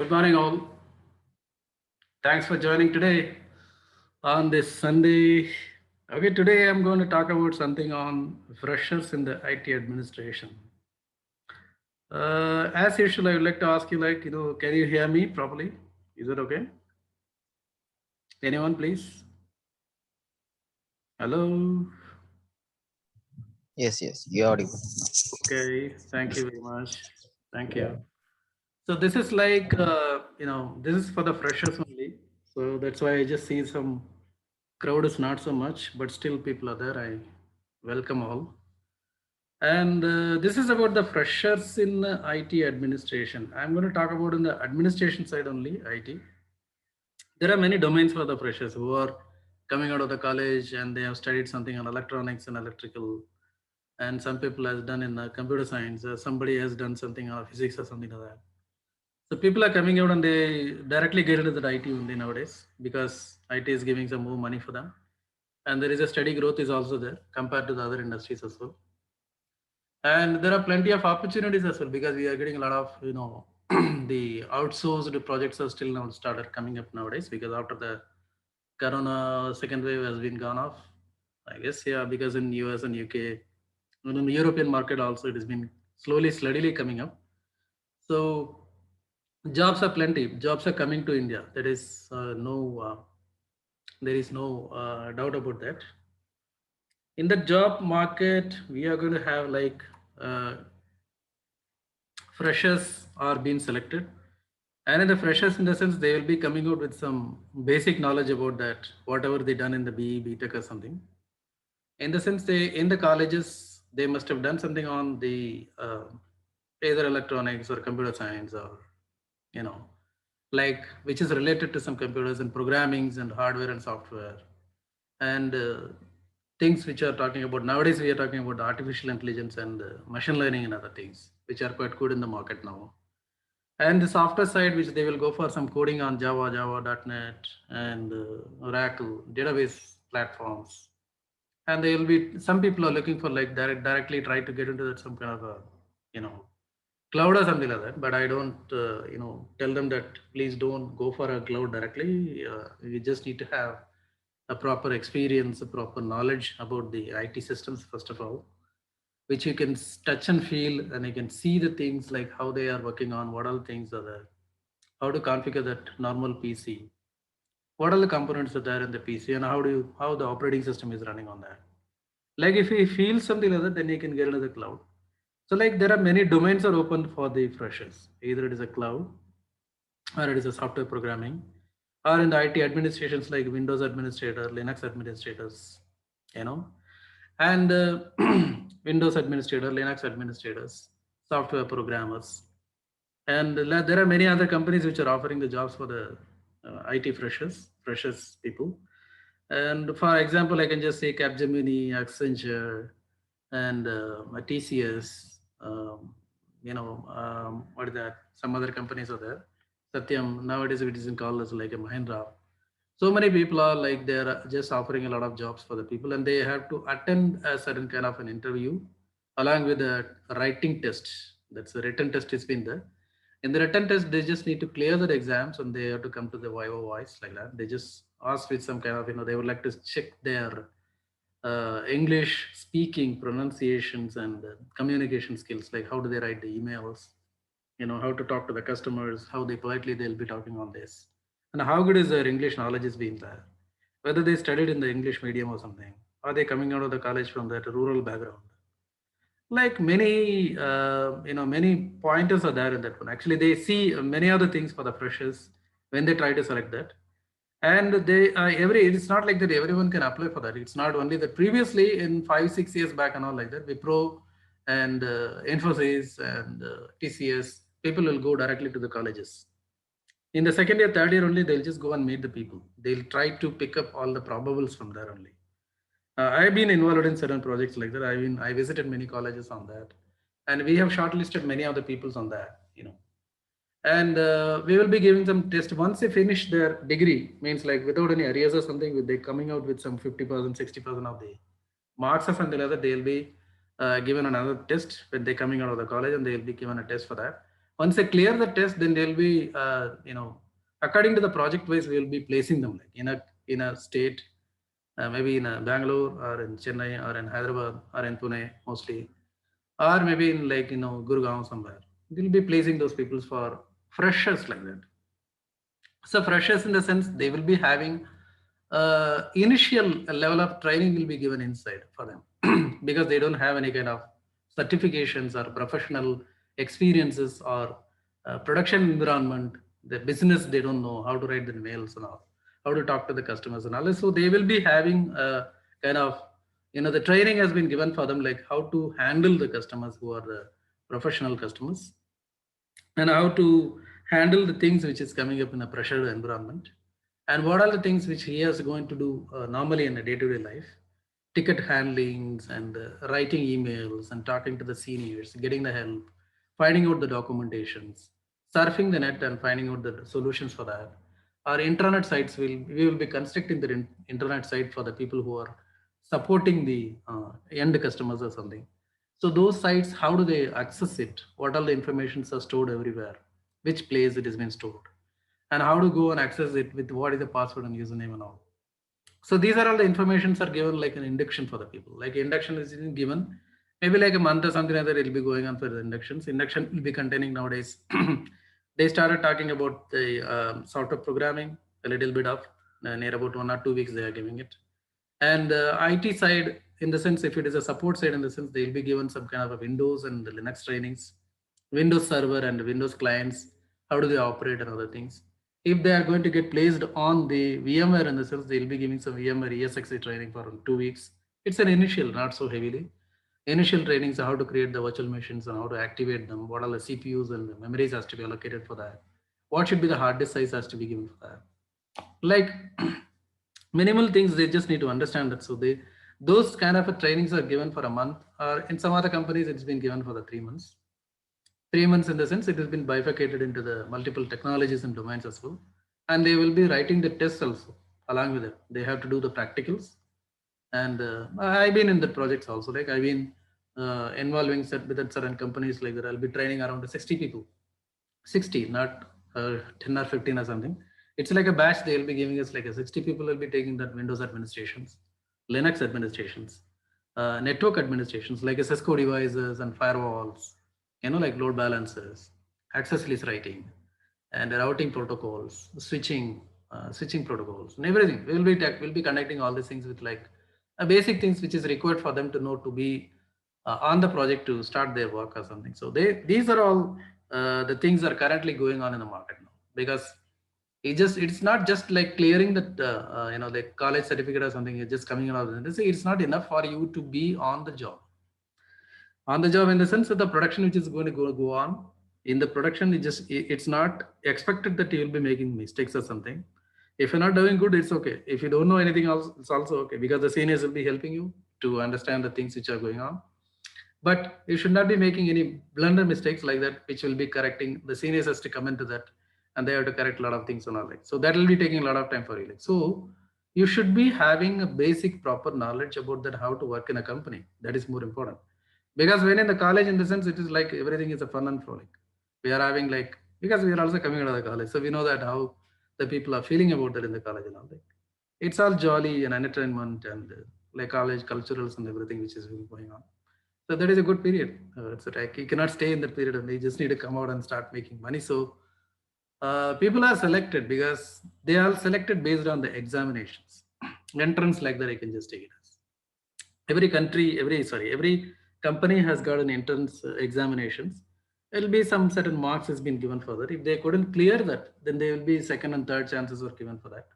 Good morning, all. Thanks for joining today on this Sunday. Okay, today I'm going to talk about something on freshers in the IT administration. As usual, I would like to ask you, can you hear me properly? Is it okay? Anyone, please? Hello. Yes, you're audible. Okay. Thank you very much. Thank you. So this is this is for the freshers only. So that's why I just see some crowd is not so much, but still people are there. I welcome all. And this is about the freshers in IT administration. I'm going to talk about in the administration side only, IT. There are many domains for the freshers who are coming out of the college and they have studied something on electronics and electrical. And some people has done in computer science. Somebody has done something on physics or something like that. So people are coming out and they directly get into the IT only nowadays because IT is giving some more money for them. And there is a steady growth is also there compared to the other industries as well. And there are plenty of opportunities as well because we are getting a lot of the outsourced projects are still now started coming up nowadays because after the corona second wave has been gone off. I guess, yeah, because in US and UK and in the European market also it has been slowly steadily coming up. So jobs are plenty, jobs are coming to India. There is no doubt about that. In the job market we are going to have uh, freshers are being selected, and in the freshers in the sense they will be coming out with some basic knowledge about that whatever they done in the BTech or something. In the sense they in the colleges they must have done something on the either electronics or computer science or you know like which is related to some computers and programmings and hardware and software and things which are talking about nowadays we are talking about artificial intelligence and machine learning and other things which are quite good in the market now. And the software side, which they will go for some coding on Java, Java.NET, and Oracle database platforms. And they will be some people are looking for like directly try to get into that some kind of a you know cloud or something like that. But I don't tell them that please don't go for a cloud directly. You just need to have a proper experience, a proper knowledge about the IT systems first of all, which you can touch and feel, and you can see the things like how they are working on, what all things are there, how to configure that normal PC, what are the components are there in the PC, and how the operating system is running on that. Like if you feel something like that, then you can get into the cloud. So like there are many domains are open for the freshers. Either it is a cloud, or it is a software programming, or in the IT administrations like Windows administrator, Linux administrators, you know, and Windows administrator, Linux administrators, software programmers, and there are many other companies which are offering the jobs for the IT freshers people. And for example, I can just say Capgemini, Accenture, and TCS. What is that? Some other companies are there. Satyam nowadays it is called as like a Mahindra. So many people are like they're just offering a lot of jobs for the people, and they have to attend a certain kind of an interview along with a writing test. That's the written test has been there. In the written test, they just need to clear the exams and they have to come to the Viva voice like that. They just ask with some kind of they would like to check their English speaking pronunciations and communication skills, like how do they write the emails, how to talk to the customers, how they politely they'll be talking on this, and how good is their English knowledge is being there, whether they studied in the English medium or something, are they coming out of the college from that rural background. Like many pointers are there in that one. Actually they see many other things for the freshers when they try to select that. And they every it's not like that everyone can apply for that. It's not only that previously in 5 6 years back and all like that Wipro and Infosys and TCS people will go directly to the colleges. In the second year third year only they'll just go and meet the people. They'll try to pick up all the probables from there only. I've been involved in certain projects like that. I visited many colleges on that, and we have shortlisted many of the peoples on that. And we will be giving them test once they finish their degree. Means like without any arrears or something, with they coming out with some 50%, 60% of the marks or something like that, they'll be given another test when they coming out of the college, and they'll be given a test for that. Once they clear the test, then they'll be, according to the project wise, we'll be placing them like in a state, maybe in Bangalore or in Chennai or in Hyderabad or in Pune mostly, or maybe in like Gurgaon somewhere. We'll be placing those people for freshers like that. So freshers in the sense they will be having initial level of training will be given inside for them because they don't have any kind of certifications or professional experiences or production environment. The business they don't know how to write the mails and all, how to talk to the customers and all. So they will be having kind of the training has been given for them like how to handle the customers who are the professional customers and how to handle the things which is coming up in a pressured environment and what are the things which he is going to do normally in a day-to-day life, ticket handlings and writing emails and talking to the seniors, getting the help, finding out the documentations, surfing the net and finding out the solutions for that. Our intranet sites we will be constructing the intranet site for the people who are supporting the end customers or something. So those sites, how do they access it? What all the informations are stored everywhere? Which place it has been stored? And how to go and access it with what is the password and username and all. So these are all the informations are given like an induction for the people. Like induction is given, maybe like a month or something like that, it'll be going on for the inductions. Induction will be containing nowadays. They started talking about the software programming, a little bit of near about 1 or 2 weeks they are giving it. And IT side, in the sense, if it is a support side, in the sense, they'll be given some kind of a Windows and the Linux trainings, Windows Server and Windows clients, how do they operate and other things. If they are going to get placed on the VMware, in the sense, they'll be giving some VMware ESXi training for 2 weeks. It's an initial, not so heavily. Initial trainings are how to create the virtual machines and how to activate them, what are the CPUs and the memories has to be allocated for that. What should be the hard disk size has to be given for that. Like minimal things they just need to understand that. So those kind of trainings are given for a month, or in some other companies it's been given for the 3 months. 3 months in the sense it has been bifurcated into the multiple technologies and domains as well, and they will be writing the tests also along with it. They have to do the practicals, and I've been in the projects also. Like I've been involving with certain companies like that. I'll be training around 60 people, 60, not 10 or 15 or something. It's like a batch. They'll be giving us like a 60 people will be taking that Windows administrations, Linux administrations, network administrations, like a Cisco devices and firewalls, like load balancers, access list writing, and routing protocols, switching protocols, and everything. We'll be conducting all these things with like basic things which is required for them to know to be on the project to start their work or something. So these are all the things are currently going on in the market now, because it's not just like clearing that like college certificate or something. It's just coming out and it's not enough for you to be on the job. On the job in the sense that the production which is going to go on in the production, it's not expected that you will be making mistakes or something. If you're not doing good, it's okay. If you don't know anything else, it's also okay, because the seniors will be helping you to understand the things which are going on. But you should not be making any blunder mistakes like that, which will be correcting. The seniors has to come into that, and they have to correct a lot of things and all that. So that will be taking a lot of time for you. Like, so you should be having a basic proper knowledge about that, how to work in a company. That is more important. Because when in the college, in the sense, it is like everything is a fun and frolic. We are having like, because we are also coming out of the college, so we know that how the people are feeling about that in the college and all that. It's all jolly and entertainment and like college culturals and everything which is going on. So that is a good period. It's like you cannot stay in that period and you just need to come out and start making money. So people are selected because they are selected based on the examinations. Entrance like that, I can just take it as. Every company has got an entrance examinations. There will be some certain marks has been given for that. If they couldn't clear that, then there will be second and third chances were given for that.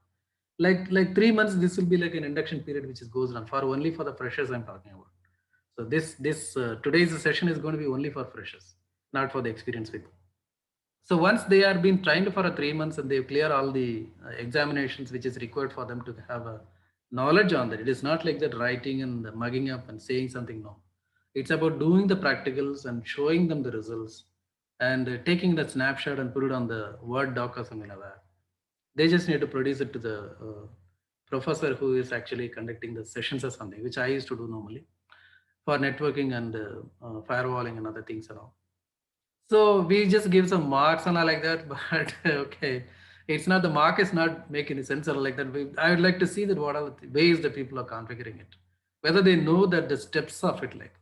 Like 3 months, this will be like an induction period which is goes on for only for the freshers I'm talking about. So this today's session is going to be only for freshers, not for the experienced people. So once they are being trained for a 3 months and they clear all the examinations which is required for them to have a knowledge on that. It is not like that writing and mugging up and saying something. No, it's about doing the practicals and showing them the results and taking that snapshot and put it on the Word doc or something like that. They just need to produce it to the professor who is actually conducting the sessions or something, which I used to do normally for networking and firewalling and other things and all. So we just give some marks and all like that, but okay, it's not, the mark is not make any sense or like that. I would like to see that what are the ways that people are configuring it, whether they know that the steps of it, like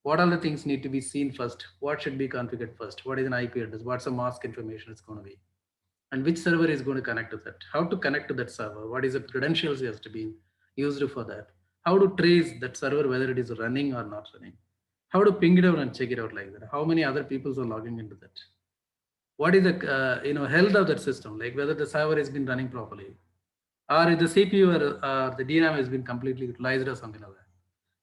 what are the things need to be seen first, what should be configured first, what is an IP address, what's the mask information it's going to be, and which server is going to connect to that, how to connect to that server, what is the credentials has to be used for that, how to trace that server whether it is running or not running, how to ping it out and check it out like that, how many other people are logging into that, what is the health of that system, like whether the server has been running properly, or if the CPU or the DRAM has been completely utilized or something like that.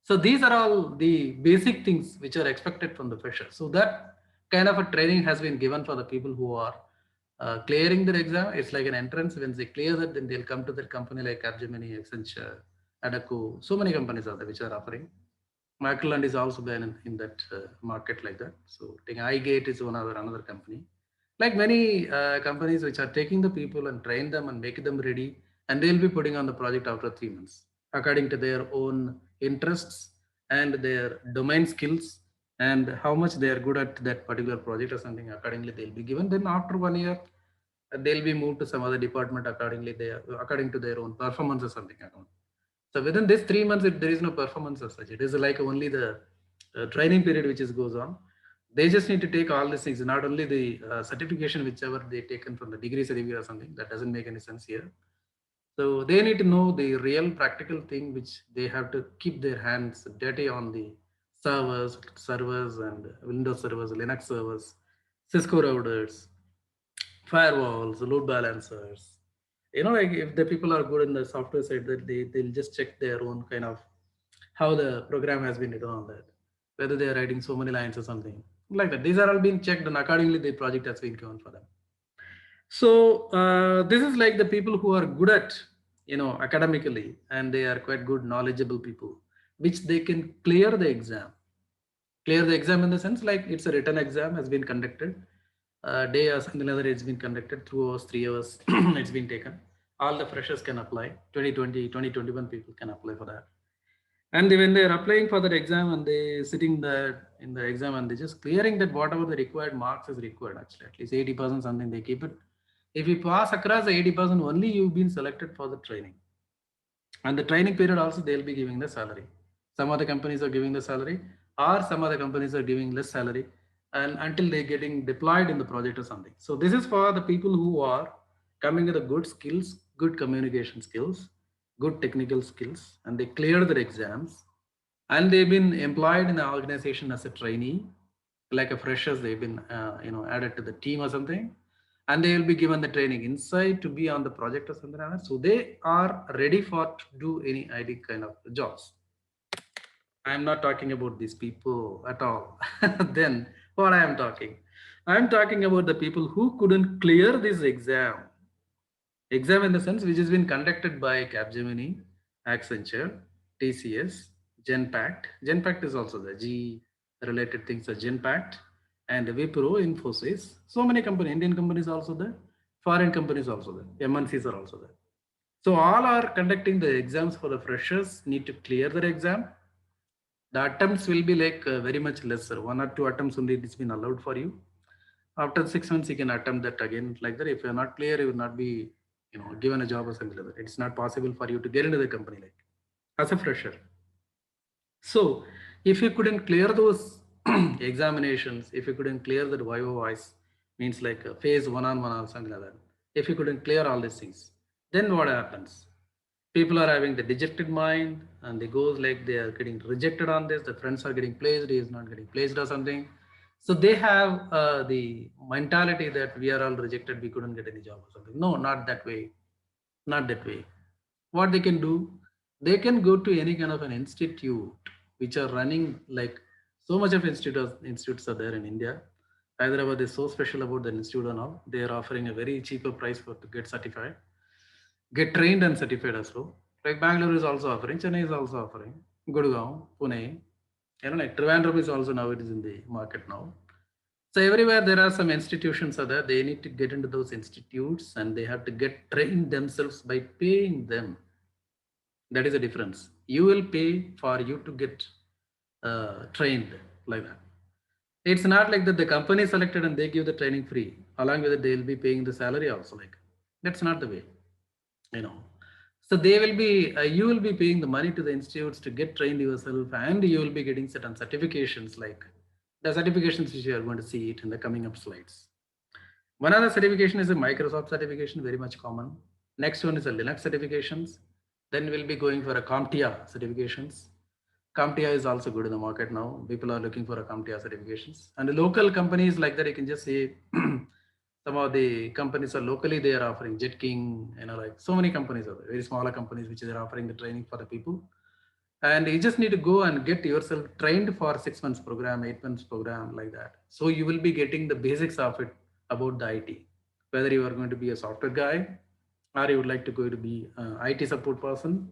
So these are all the basic things which are expected from the fresher. So that kind of a training has been given for the people who are clearing their exam. It's like an entrance. When they clear that, then they'll come to that company like Capgemini, Accenture, Adecco. So many companies are there which are offering. Microland is also been in that market like that. So I think iGate is another company. Like many companies which are taking the people and train them and make them ready, and they'll be putting on the project after 3 months according to their own interests and their domain skills and how much they are good at that particular project or something. Accordingly, they'll be given. Then after 1 year, they'll be moved to some other department accordingly. They according to their own performance or something. So within this 3 months, there is no performance as such. It is like only the training period which is goes on. They just need to take all these things, not only the certification, whichever they taken from the degree certificate or something. That doesn't make any sense here. So they need to know the real practical thing, which they have to keep their hands dirty on the servers and Windows servers, Linux servers, Cisco routers, firewalls, load balancers. Like if the people are good in the software side, that they'll just check their own kind of how the program has been written on that, whether they are writing so many lines or something like that. These are all being checked, and accordingly the project has been given for them. So this is like the people who are good at academically, and they are quite good knowledgeable people, which they can clear the exam. Clear the exam in the sense like it's a written exam has been conducted, day or something like that. It's been conducted 2 hours, 3 hours. It's been taken. All the freshers can apply. 2020, 2021 people can apply for that. And when they are applying for that exam and they sitting there in the exam and they just clearing that whatever the required marks is required, actually at least 80% something they keep it. If you pass across the 80%, only you've been selected for the training. And the training period also they'll be giving the salary. Some other companies are giving the salary, or some other companies are giving less salary, and until they're getting deployed in the project or something. So this is for the people who are coming with the good skills, good communication skills, good technical skills, and they cleared their exams, and they've been employed in the organization as a trainee, like a freshers. They've been added to the team or something, and they will be given the training inside to be on the project or something like that. So they are ready for to do any ID kind of jobs. I'm not talking about these people at all. Then what I am talking? I'm talking about the people who couldn't clear this exam. Exam in the sense which has been conducted by Capgemini, Accenture, TCS, Genpact. Genpact is also the G related things are Genpact and Wipro, Infosys. So many companies, Indian companies also there, foreign companies also there, MNCs are also there. So all are conducting the exams for the freshers, need to clear their exam. The attempts will be like very much lesser. 1 or 2 attempts only it's been allowed for you. After 6 months, you can attempt that again like that. If you're not clear, you will not be given a job or something like that. It's not possible for you to get into the company like as a fresher. So if you couldn't clear those examinations, if you couldn't clear that voice, means like phase one-on-one or something like that. If you couldn't clear all these things, then what happens? People are having the dejected mind, and they goes like they are getting rejected on this. The friends are getting placed, he is not getting placed or something. So they have the mentality that we are all rejected, we couldn't get any job or something. No, not that way. Not that way. What they can do, they can go to any kind of an institute which are running like so much of institutes are there in India. Hyderabad is so special about the institute and all. They are offering a very cheaper price for to get certified, get trained and certified as well. Like Bangalore is also offering, Chennai is also offering, Gurgaon, Pune, like Trivandrum is also now it is in the market now. So everywhere there are some institutions are there. They need to get into those institutes and they have to get trained themselves by paying them. That is the difference. You will pay for you to get trained like that. It's not like that the company selected and they give the training free. Along with it, they'll be paying the salary also. Like that's not the way, you know. So they will be, you will be paying the money to the institutes to get trained yourself, and you will be getting certain certifications like the certifications which you are going to see it in the coming up slides. One other certification is a Microsoft certification, very much common. Next one is a Linux certifications. Then we'll be going for a CompTIA certifications. CompTIA is also good in the market now. People are looking for a CompTIA certifications. And the local companies like that, you can just say some of the companies are locally, they are offering JetKing, like so many companies are there, very smaller companies which are offering the training for the people. And you just need to go and get yourself trained for 6 months program, 8 months program like that. So you will be getting the basics of it about the IT, whether you are going to be a software guy or you would like to go to be an IT support person,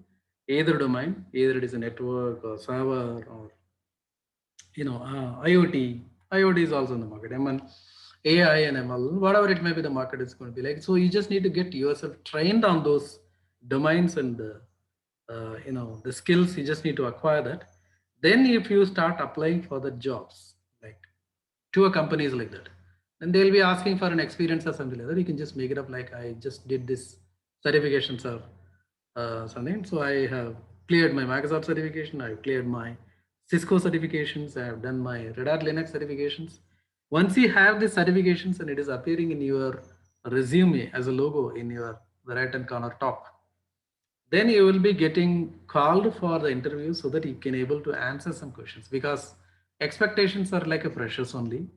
either domain, either it is a network or server or IoT. IoT is also in the market. ML, AI and ML, whatever it may be, the market is going to be like. So you just need to get yourself trained on those domains and the skills. You just need to acquire that. Then if you start applying for the jobs, like to a companies like that, then they'll be asking for an experience or something like that. You can just make it up like I just did this certifications or something. So I have cleared my Microsoft certification. I've cleared my Cisco certifications. I have done my Red Hat Linux certifications. Once you have the certifications and it is appearing in your resume as a logo in your the right hand corner top, then you will be getting called for the interview so that you can able to answer some questions, because expectations are like a freshers only,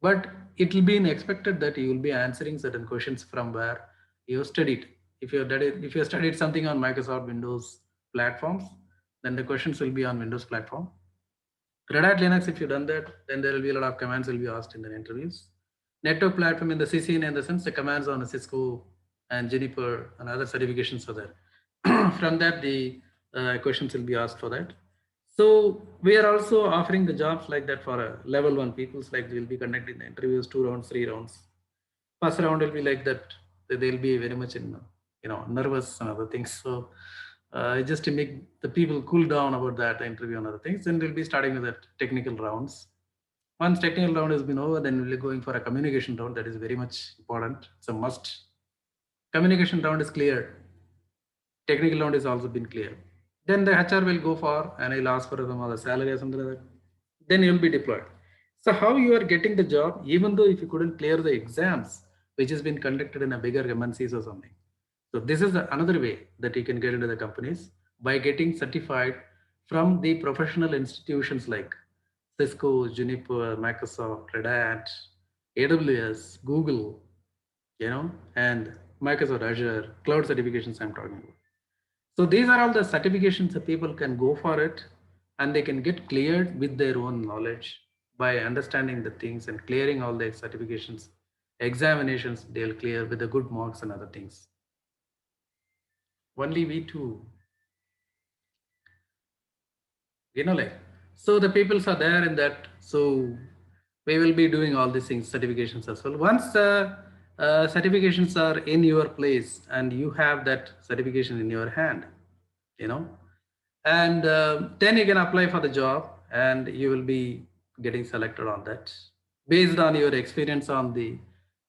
but it will be expected that you will be answering certain questions from where you studied. If you studied something on Microsoft Windows platforms, then the questions will be on Windows platform. Red Hat Linux, if you've done that, then there will be a lot of commands will be asked in the interviews. Network platform in the CCN, in the sense the commands on the Cisco and Juniper and other certifications are there. From that, the questions will be asked for that. So we are also offering the jobs like that for a level one peoples, like we will be conducting the interviews 2 rounds, 3 rounds. First round will be like that. They'll be very much in, nervous and other things. So just to make the people cool down about that interview and other things, then we'll be starting with the technical rounds. Once technical round has been over, then we'll be going for a communication round. That is very much important. It's a must. Communication round is cleared. Technical round is also been clear. Then the HR will go for and he'll ask for some other salary or something like that. Then you'll be deployed. So how you are getting the job, even though if you couldn't clear the exams, which has been conducted in a bigger MNCs or something. So this is another way that you can get into the companies by getting certified from the professional institutions like Cisco, Juniper, Microsoft, Red Hat, AWS, Google, and Microsoft Azure, cloud certifications I'm talking about. So these are all the certifications that people can go for it and they can get cleared with their own knowledge by understanding the things and clearing all the certifications, examinations, they'll clear with the good marks and other things. Only we too, like, so the peoples are there in that. So we will be doing all these things, certifications as well. Once the certifications are in your place and you have that certification in your hand, you know, and then you can apply for the job and you will be getting selected on that based on your experience on the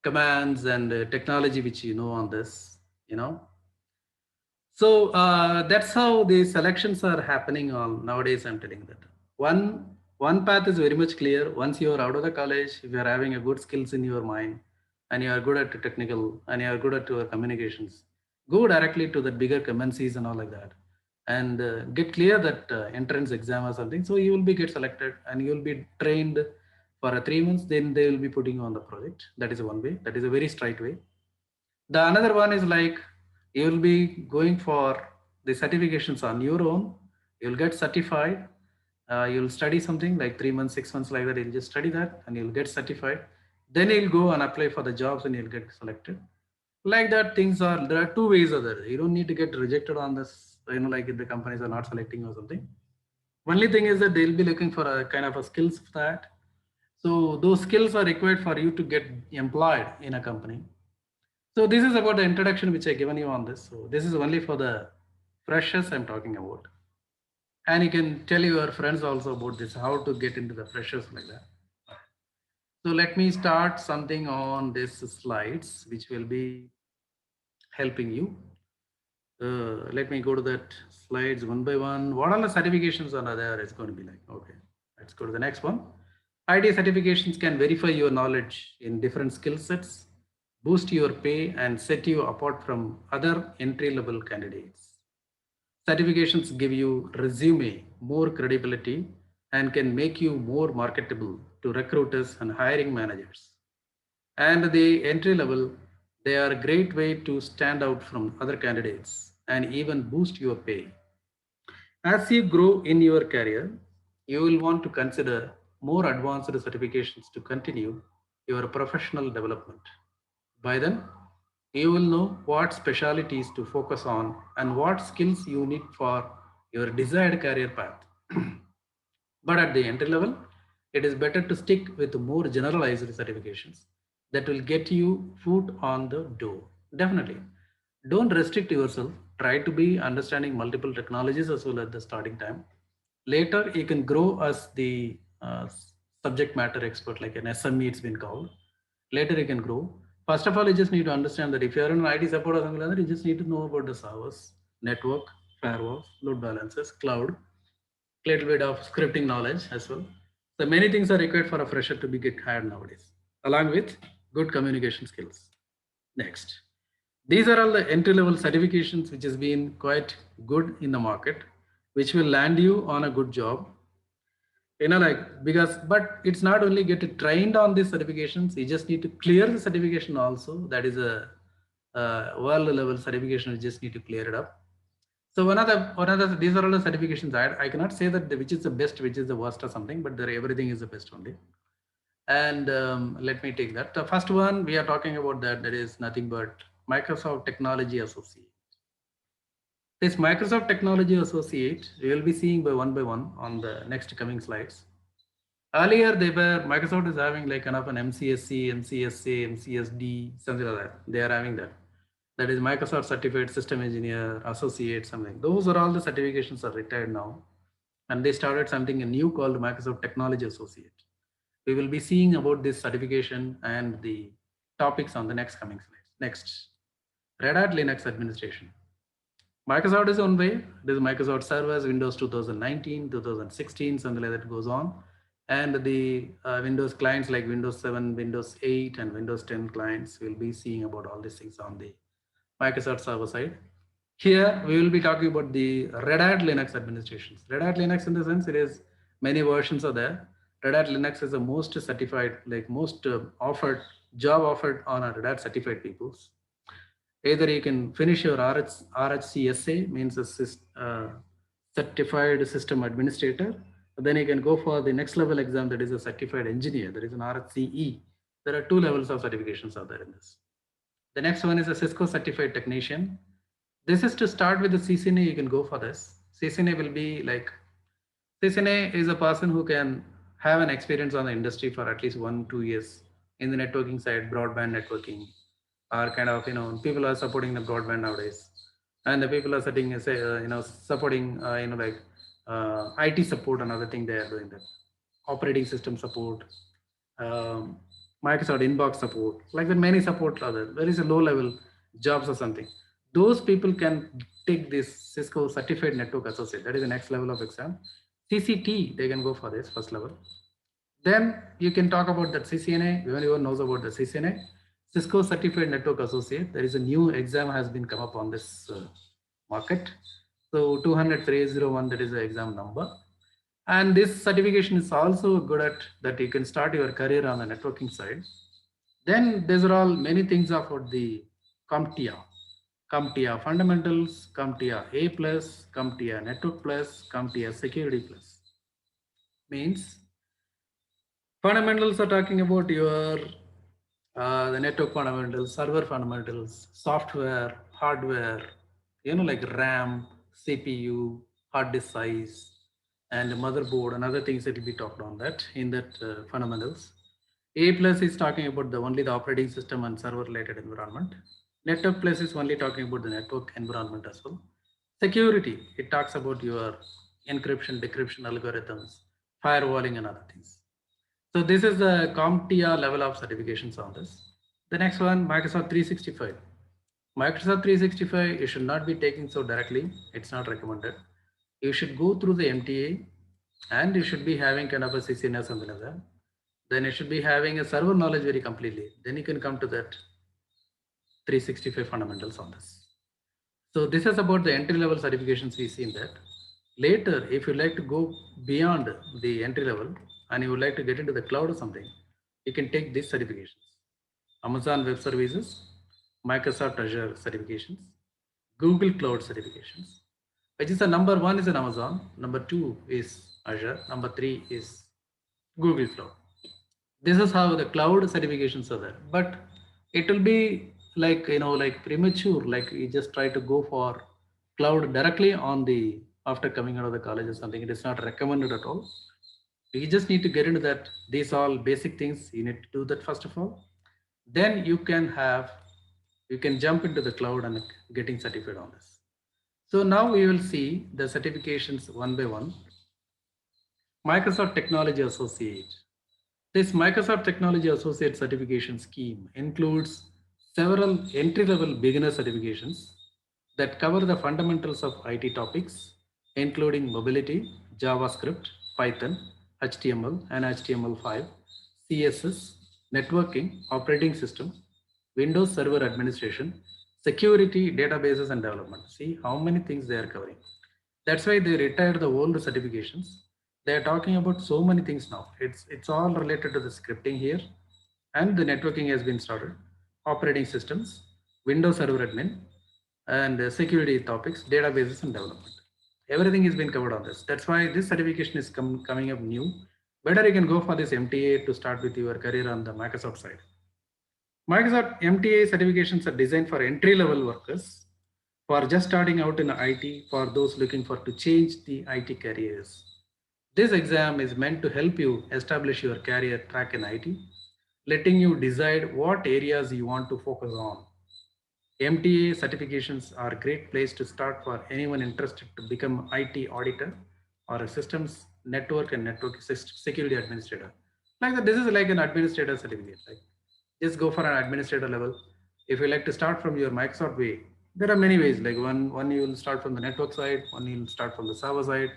commands and technology which you know on this, so that's how the selections are happening on nowadays. I'm telling that one path is very much clear. Once you are out of the college, if you are having a good skills in your mind and you are good at the technical and you are good at your communications, go directly to the bigger MNCs and all like that, and get clear that entrance exam or something. So you will be get selected and you will be trained for a 3 months. Then they will be putting you on the project. That is one way. That is a very straight way. The another one is like you will be going for the certifications on your own. You'll get certified. You'll study something like 3 months, 6 months like that. You'll just study that and you'll get certified. Then you'll go and apply for the jobs and you'll get selected. Like that, things are there are two ways of that. You don't need to get rejected on this, like if the companies are not selecting or something. Only thing is that they'll be looking for a kind of a skills for that. So those skills are required for you to get employed in a company. So this is about the introduction which I given you on this. So this is only for the freshers I'm talking about. And you can tell your friends also about this, how to get into the freshers like that. So let me start something on this slides, which will be helping you. Let me go to that slides one by one. What all the certifications are there? It's going to be like, okay, let's go to the next one. IT certifications can verify your knowledge in different skill sets, boost your pay, and set you apart from other entry-level candidates. Certifications give you resume more credibility and can make you more marketable to recruiters and hiring managers. And the entry level, they are a great way to stand out from other candidates and even boost your pay. As you grow in your career, you will want to consider more advanced certifications to continue your professional development. By then, you will know what specialties to focus on and what skills you need for your desired career path. But at the entry level, it is better to stick with more generalized certifications that will get you foot on the door. Definitely. Don't restrict yourself. Try to be understanding multiple technologies as well at the starting time. Later, you can grow as the subject matter expert, like an SME, it's been called. Later, you can grow. First of all, you just need to understand that if you're an IT support or something like that, you just need to know about the servers, network, firewalls, load balancers, cloud, little bit of scripting knowledge as well. So many things are required for a fresher to be get hired nowadays, along with good communication skills. Next, these are all the entry-level certifications which has been quite good in the market, which will land you on a good job. Like because but it's not only get trained on these certifications, you just need to clear the certification also. That is a world level certification. You just need to clear it up. So one of the these are all the certifications. I cannot say that which is the best, which is the worst or something, but everything is the best only. And let me take that. The first one we are talking about that is nothing but Microsoft Technology Associate. This Microsoft Technology Associate we will be seeing by one on the next coming slides. Earlier, they were Microsoft is having like kind of an MCSC, MCSA, MCSD, something like that. They are having that. That is Microsoft Certified System Engineer, Associate, something. Those are all the certifications are retired now, and they started something new called Microsoft Technology Associate. We will be seeing about this certification and the topics on the next coming slides. Next, Red Hat Linux Administration. Microsoft is on way. This is Microsoft servers, Windows 2019, 2016, something like that goes on. And the Windows clients like Windows 7, Windows 8, and Windows 10 clients will be seeing about all these things on the Microsoft server side. Here we will be talking about the Red Hat Linux administrations. Red Hat Linux in the sense it is many versions are there. Red Hat Linux is the most certified, like most offered job offered on a Red Hat certified peoples. Either you can finish your RHCSA, means a certified system administrator. Then you can go for the next level exam, that is a certified engineer, that is an RHCE. There are two levels of certifications out there in this. The next one is a Cisco certified technician. This is to start with the CCNA, you can go for this. CCNA will be like, CCNA is a person who can have an experience on the industry for at least 1-2 years in the networking side, broadband networking, or kind of, people are supporting the broadband nowadays. And the people are setting, say, supporting, like IT support, another thing they are doing that. Operating system support, um, Microsoft inbox support, like the many support other. There is a low level jobs or something. Those people can take this Cisco Certified Network Associate. That is the next level of exam. CCT, they can go for this first level. Then you can talk about that CCNA. Everyone knows about the CCNA. Cisco Certified Network Associate. There is a new exam has been come up on this market. So 200-301, that is the exam number. And this certification is also good at that you can start your career on the networking side. Then these are all many things about the CompTIA. CompTIA fundamentals, CompTIA A plus, CompTIA network plus, CompTIA security plus. Means fundamentals are talking about your the network fundamentals, server fundamentals, software, hardware, like RAM, CPU, hard disk size, and motherboard and other things that will be talked on that in that fundamentals. A plus is talking about only the operating system and server related environment. Network plus is only talking about the network environment as well. Security, it talks about your encryption, decryption algorithms, firewalling and other things. So this is the CompTIA level of certifications on this. The next one, Microsoft 365. Microsoft 365, you should not be taking so directly. It's not recommended. You should go through the MTA and you should be having kind of a CCNA or something like that. Then you should be having a server knowledge very completely. Then you can come to that 365 fundamentals on this. So this is about the entry level certifications we see in that. Later, if you like to go beyond the entry level and you would like to get into the cloud or something, you can take these certifications. Amazon Web Services, Microsoft Azure certifications, Google Cloud certifications, which is the number one is in Amazon, number two is Azure, number three is Google Cloud. This is how the cloud certifications are there, but it will be like, like premature, like you just try to go for cloud directly on the after coming out of the college or something. It is not recommended at all. You just need to get into that. These all basic things you need to do that first of all. Then you can jump into the cloud and getting certified on this. So now we will see the certifications one by one. Microsoft Technology Associate. This Microsoft Technology Associate certification scheme includes several entry-level beginner certifications that cover the fundamentals of IT topics, including mobility, JavaScript, Python, HTML and HTML5, CSS, networking, operating system, Windows Server administration, security, databases and development. See how many things they are covering. That's why they retired the old certifications. They are talking about so many things now. It's all related to the scripting here, and the networking has been started. Operating systems, Windows Server admin, and security topics, databases and development. Everything has been covered on this. That's why this certification is coming up new. Better you can go for this MTA to start with your career on the Microsoft side. Microsoft MTA certifications are designed for entry-level workers, for just starting out in IT, for those looking for to change the IT careers. This exam is meant to help you establish your career track in IT, letting you decide what areas you want to focus on. MTA certifications are a great place to start for anyone interested to become IT auditor or a systems network and network security administrator. Like that, this is like an administrator certificate. Like just go for an administrator level. If you like to start from your Microsoft way, there are many ways. Like one you will start from the network side, one you will start from the server side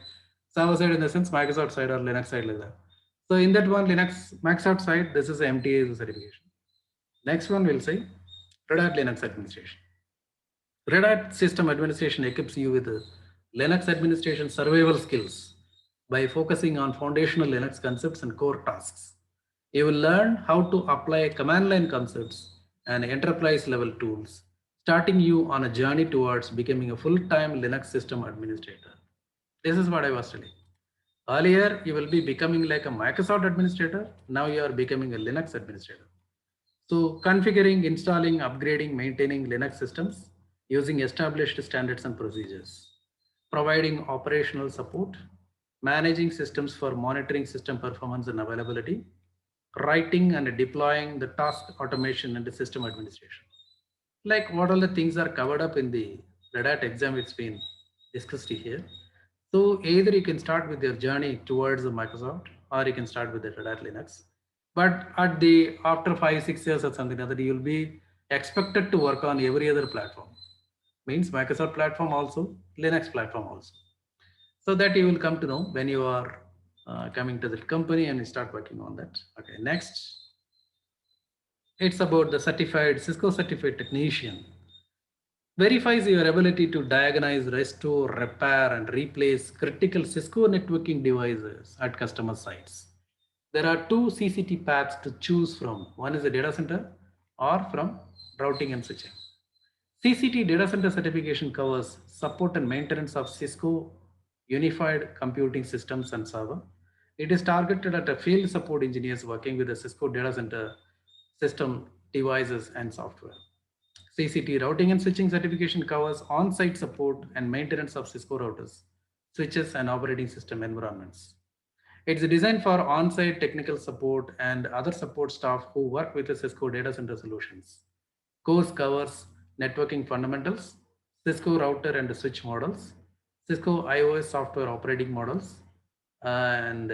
in the sense Microsoft side or Linux side like that. So in that one Linux Microsoft side, this is MTA certification. Next one we'll say Red Hat Linux administration. Red Hat system administration equips you with Linux administration survival skills by focusing on foundational Linux concepts and core tasks. You will learn how to apply command line concepts and enterprise level tools, starting you on a journey towards becoming a full-time Linux system administrator. This is what I was telling. Earlier, you will be becoming like a Microsoft administrator. Now you are becoming a Linux administrator. So configuring, installing, upgrading, maintaining Linux systems using established standards and procedures, providing operational support, managing systems for monitoring system performance and availability, writing and deploying the task automation and the system administration. Like what all the things are covered up in the Red Hat exam, it's been discussed here. So either you can start with your journey towards the Microsoft or you can start with the Red Hat Linux. But at the after 5-6 years or something like that, you'll be expected to work on every other platform. Means Microsoft platform also, Linux platform also. So that you will come to know when you are coming to the company and you start working on that. Okay, next. It's about the certified Cisco certified technician. Verifies your ability to diagnose, restore, repair, and replace critical Cisco networking devices at customer sites. There are two CCT paths to choose from. One is the data center or from routing and switching. CCT data center certification covers support and maintenance of Cisco unified computing systems and server. It is targeted at a field support engineers working with the Cisco data center system devices and software. CCT routing and switching certification covers on-site support and maintenance of Cisco routers, switches, and operating system environments. It's designed for on-site technical support and other support staff who work with the Cisco data center solutions. Course covers networking fundamentals, Cisco router and switch models, Cisco iOS software operating models, and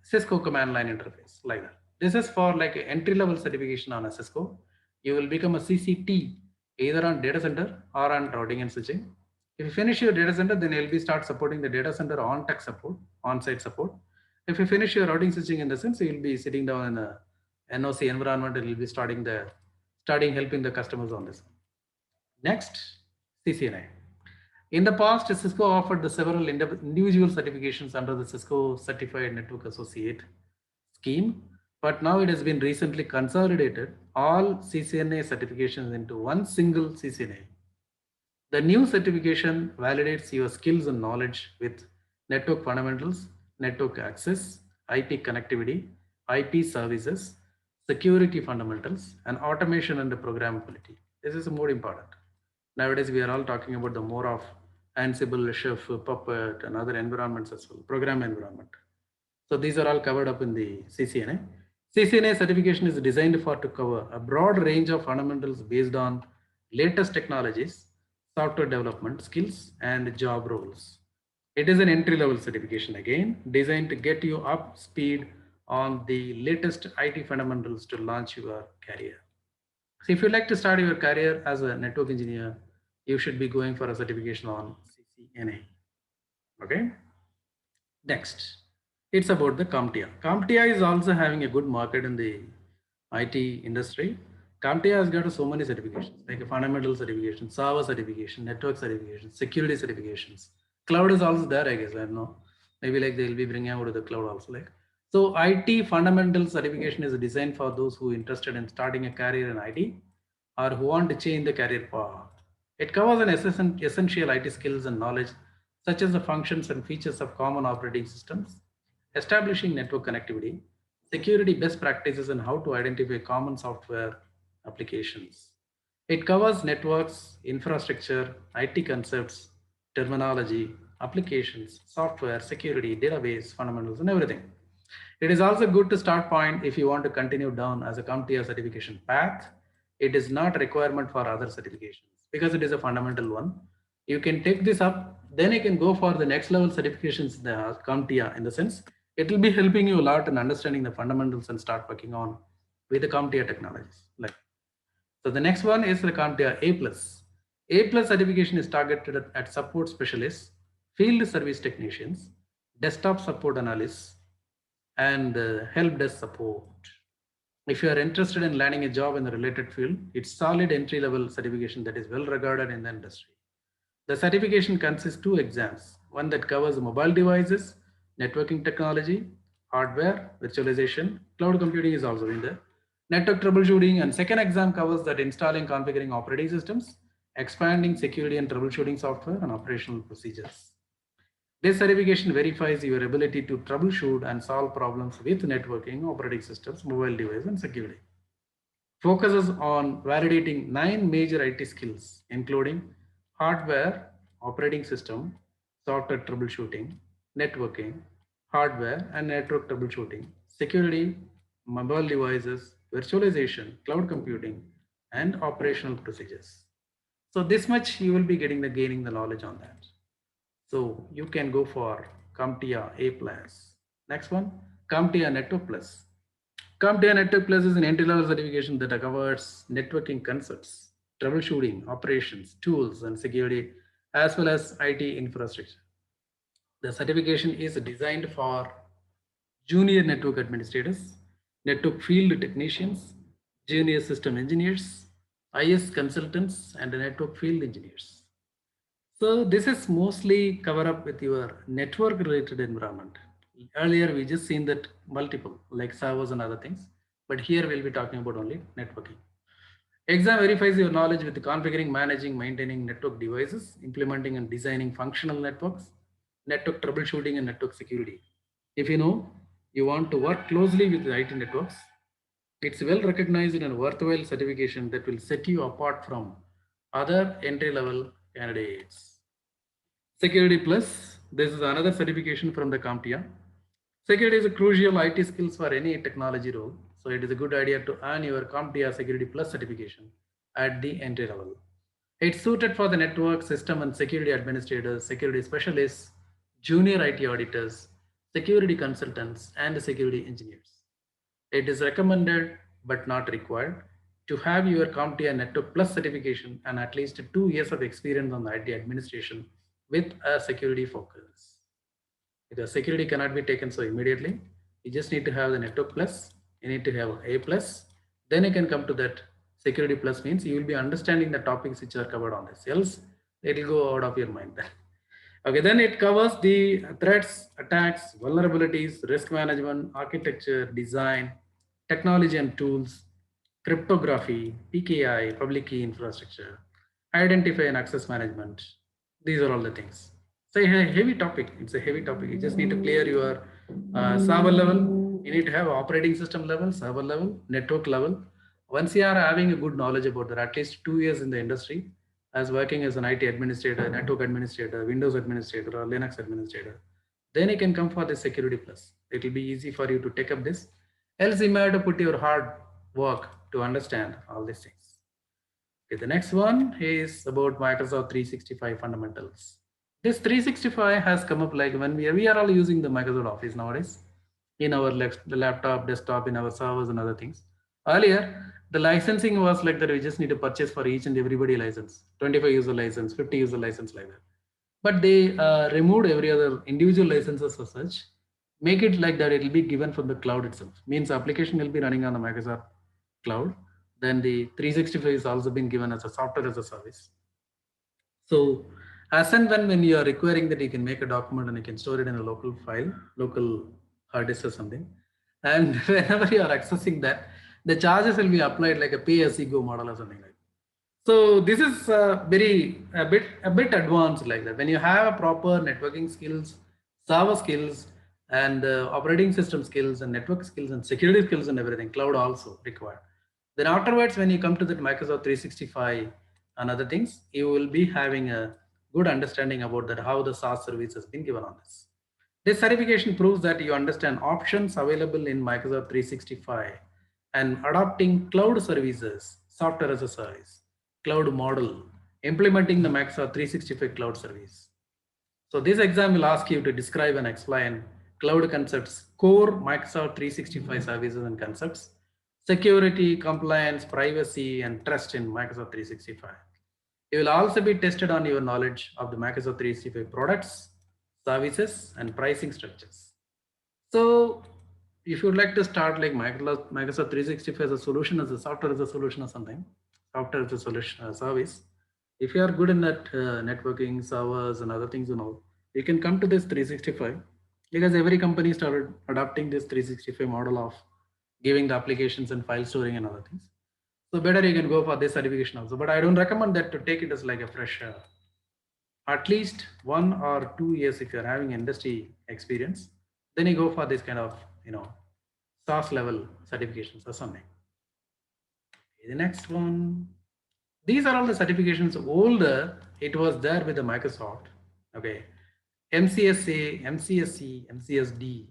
Cisco command line interface, like that. This is for like entry-level certification on Cisco. You will become a CCT either on data center or on routing and switching. If you finish your data center, then you'll be start supporting the data center on tech support, on-site support. If you finish your routing switching, in the sense you'll be sitting down in a NOC environment and you'll be starting helping the customers on this. Next, CCNA. In the past, Cisco offered the several individual certifications under the Cisco Certified Network Associate scheme, but now it has been recently consolidated all CCNA certifications into one single CCNA. The new certification validates your skills and knowledge with network fundamentals, network access, IP connectivity, IP services, security fundamentals, and automation and programmability. This is more important. Nowadays, we are all talking about the more of Ansible, Chef, Puppet, and other environments as well, program environment. So these are all covered up in the CCNA. CCNA certification is designed to cover a broad range of fundamentals based on latest technologies, software development skills, and job roles. It is an entry-level certification again, designed to get you up speed on the latest IT fundamentals to launch your career. So if you like to start your career as a network engineer, you should be going for a certification on CCNA. Okay. Next, it's about the CompTIA. CompTIA is also having a good market in the IT industry. CompTIA has got so many certifications, like a fundamental certification, server certification, network certification, security certifications. Cloud is also there, I guess. I don't know. Maybe like they'll be bringing out the cloud also. Like so, IT fundamental certification is designed for those who are interested in starting a career in IT or who want to change the career path. It covers an essential IT skills and knowledge such as the functions and features of common operating systems, establishing network connectivity, security best practices, and how to identify common software applications. It covers networks, infrastructure, IT concepts, terminology, applications, software, security, database, fundamentals, and everything. It is also good to start point if you want to continue down as a CompTIA certification path. It is not a requirement for other certifications because it is a fundamental one. You can take this up, then you can go for the next level certifications, the CompTIA in the sense, it will be helping you a lot in understanding the fundamentals and start working on with the CompTIA technologies. Like, so the next one is the CompTIA A+. A+ certification is targeted at support specialists, field service technicians, desktop support analysts, and help desk support. If you are interested in landing a job in the related field, it's solid entry level certification that is well regarded in the industry. The certification consists two exams, one that covers mobile devices, networking technology, hardware, virtualization, cloud computing is also in there, network troubleshooting, and second exam covers that installing, configuring operating systems, expanding security and troubleshooting software and operational procedures. This certification verifies your ability to troubleshoot and solve problems with networking, operating systems, mobile devices, and security. Focuses on validating 9 major IT skills, including hardware, operating system, software troubleshooting, networking, hardware and network troubleshooting, security, mobile devices, virtualization, cloud computing, and operational procedures. So this much you will be gaining the knowledge on that. So you can go for CompTIA A+. Next one, CompTIA Network Plus. CompTIA Network Plus is an entry-level certification that covers networking concepts, troubleshooting, operations, tools, and security, as well as IT infrastructure. The certification is designed for junior network administrators, network field technicians, junior system engineers, IS consultants, and network field engineers. So this is mostly cover up with your network related environment. Earlier we just seen that multiple like servers and other things, but here we'll be talking about only networking. Exam verifies your knowledge with configuring, managing, maintaining network devices, implementing and designing functional networks, network troubleshooting and network security. If you know you want to work closely with the IT networks, it's well recognized and worthwhile certification that will set you apart from other entry-level candidates. Security Plus, this is another certification from the CompTIA. Security is a crucial IT skills for any technology role. So it is a good idea to earn your CompTIA Security Plus certification at the entry level. It's suited for the network, system and security administrators, security specialists, junior IT auditors, security consultants, and security engineers. It is recommended but not required to have your CompTIA Network Plus certification and at least 2 years of experience on the IT administration with a security focus. The security cannot be taken so immediately. You just need to have the Network Plus. You need to have A plus. Then you can come to that security plus means you will be understanding the topics which are covered on this. Else it will go out of your mind then. Okay, then it covers the threats, attacks, vulnerabilities, risk management, architecture, design, technology and tools, cryptography, PKI, public key infrastructure, identify and access management. These are all the things. So a heavy topic. It's a heavy topic. You just need to clear your server level. You need to have operating system level, server level, network level. Once you are having a good knowledge about that, at least 2 years in the industry, as working as an IT administrator, network administrator, Windows administrator, or Linux administrator, then you can come for the security plus. It will be easy for you to take up this. Else you may have to put your hard work to understand all these things. Okay, the next one is about Microsoft 365 fundamentals. This 365 has come up like when we are all using the Microsoft Office nowadays in our laptop, desktop, in our servers and other things. Earlier, the licensing was like that we just need to purchase for each and everybody license, 25 user license, 50 user license like that. But they removed every other individual licenses as such, make it like that it will be given from the cloud itself. Means application will be running on the Microsoft cloud. Then the 365 is also been given as a software as a service. So as and when you are requiring that you can make a document and you can store it in a local file, local hard disk or something. And whenever you are accessing that, the charges will be applied like a pay as you go model or something like that. So this is a bit advanced like that. When you have a proper networking skills, server skills, and operating system skills, and network skills, and security skills, and everything, cloud also required. Then afterwards, when you come to that Microsoft 365 and other things, you will be having a good understanding about that how the SaaS service has been given on this. This certification proves that you understand options available in Microsoft 365 and adopting cloud services, software as a service, cloud model, implementing the Microsoft 365 cloud service. So this exam will ask you to describe and explain cloud concepts, core Microsoft 365 services and concepts, security, compliance, privacy, and trust in Microsoft 365. You will also be tested on your knowledge of the Microsoft 365 products, services, and pricing structures. So if you would like to start like Microsoft 365 as a solution, as a software as a solution or something, software as a solution service, if you are good in that networking, servers, and other things, you can come to this 365 because every company started adopting this 365 model of giving the applications and file storing and other things. So better you can go for this certification also. But I don't recommend that to take it as like a fresher. At least 1 or 2 years if you're having industry experience, then you go for this kind of SaaS level certifications or something. Okay, the next one. These are all the certifications. Older, it was there with the Microsoft. Okay. MCSA, MCSC, MCSD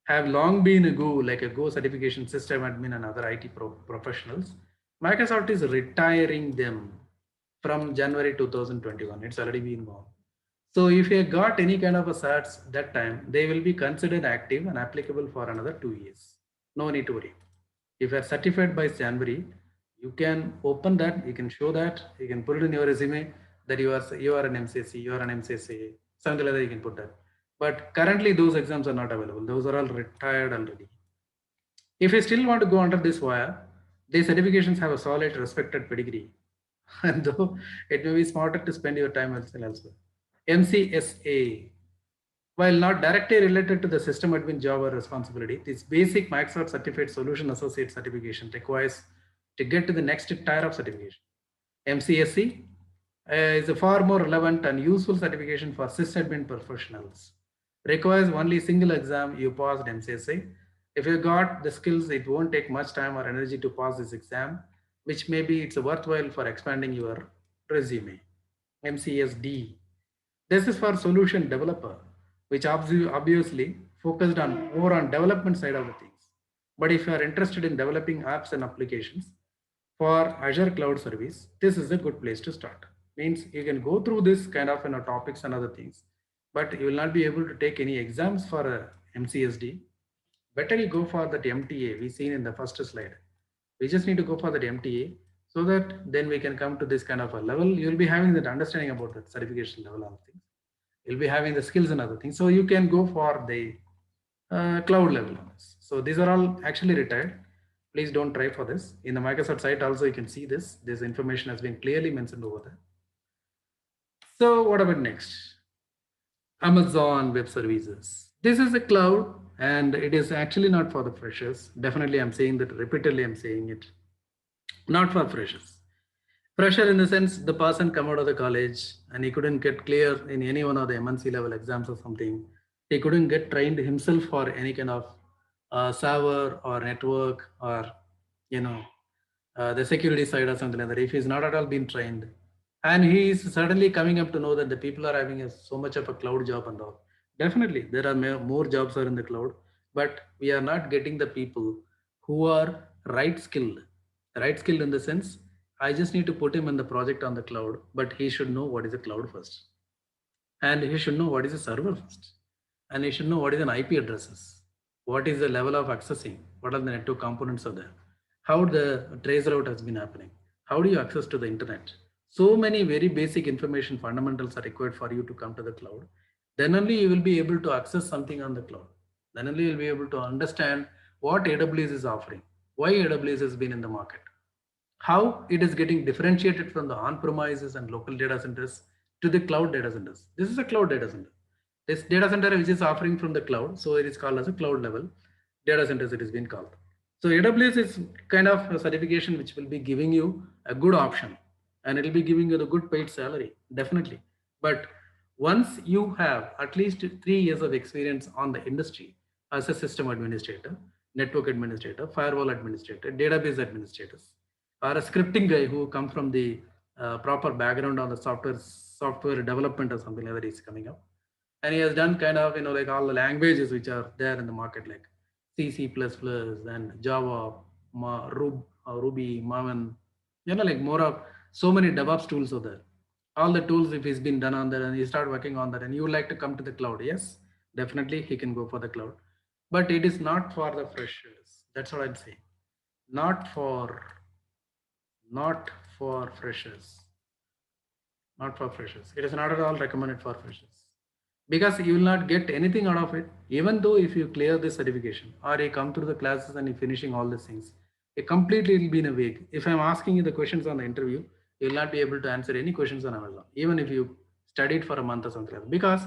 have long been a Go, like a Go certification system admin and other IT professionals. Microsoft is retiring them from January 2021. It's already been gone. So if you got any kind of a certs that time, they will be considered active and applicable for another 2 years. No need to worry. If you are certified by January, you can open that, you can show that, you can put it in your resume that you are an MCSC, you are an MCSA, something like that you can put that. But currently those exams are not available. Those are all retired already. If you still want to go under this wire, these certifications have a solid respected pedigree. And though it may be smarter to spend your time elsewhere. MCSA, while not directly related to the system admin job or responsibility, this basic Microsoft Certified Solution Associate certification requires to get to the next tier of certification. MCSC is a far more relevant and useful certification for sysadmin professionals. Requires only single exam, you passed MCSA. If you got the skills, it won't take much time or energy to pass this exam, which maybe it's worthwhile for expanding your resume. MCSD. This is for solution developer, which obviously focused on more on development side of the things. But if you are interested in developing apps and applications for Azure Cloud Service, this is a good place to start. Means you can go through this kind of topics and other things, but you will not be able to take any exams for MCSD. better you go for that MTA we seen in the first slide. We just need to go for that MTA so that then we can come to this kind of a level. You'll be having that understanding about that certification level and things. You'll be having the skills and other things. So you can go for the cloud level. So these are all actually retired. Please don't try for this. In the Microsoft site also you can see this. This information has been clearly mentioned over there. So what about next? Amazon Web Services. This is a cloud and it is actually not for the freshers. Definitely I'm saying that repeatedly, I'm saying it. Not for freshers. Fresher in the sense the person come out of the college and he couldn't get clear in any one of the MNC level exams or something. He couldn't get trained himself for any kind of server or network or you know the security side or something like that. If he's not at all been trained, and he is suddenly coming up to know that the people are having so much of a cloud job and all. Definitely, there are more jobs are in the cloud, but we are not getting the people who are right skilled. Right skilled in the sense, I just need to put him in the project on the cloud, but he should know what is a cloud first, and he should know what is a server first, and he should know what is an IP addresses, what is the level of accessing, what are the network components of that, how the trace route has been happening, how do you access to the internet. So many very basic information fundamentals are required for you to come to the cloud. Then only you will be able to access something on the cloud. Then only you'll be able to understand what AWS is offering, why AWS has been in the market, how it is getting differentiated from the on-premises and local data centers to the cloud data centers. This is a cloud data center. This data center which is offering from the cloud, so it is called as a cloud level data centers. It is being called. So AWS is kind of a certification which will be giving you a good option, and it will be giving you the good paid salary, definitely. But once you have at least 3 years of experience on the industry as a system administrator, network administrator, firewall administrator, database administrators, or a scripting guy who come from the proper background on the software development or something like that is coming up, and he has done kind of like all the languages which are there in the market like C, C++, and Java, Ruby, Maven, like more of so many DevOps tools are there. All the tools, if he's been done on that and he start working on that and you would like to come to the cloud, yes, definitely he can go for the cloud. But it is not for the freshers. That's what I'm saying. Not for not for freshers. Not for freshers. It is not at all recommended for freshers because you will not get anything out of it. Even though if you clear this certification or you come through the classes and you finishing all these things, it completely will be in a vague. If I'm asking you the questions on the interview, you will not be able to answer any questions on Amazon, even if you studied for a month or something like that, because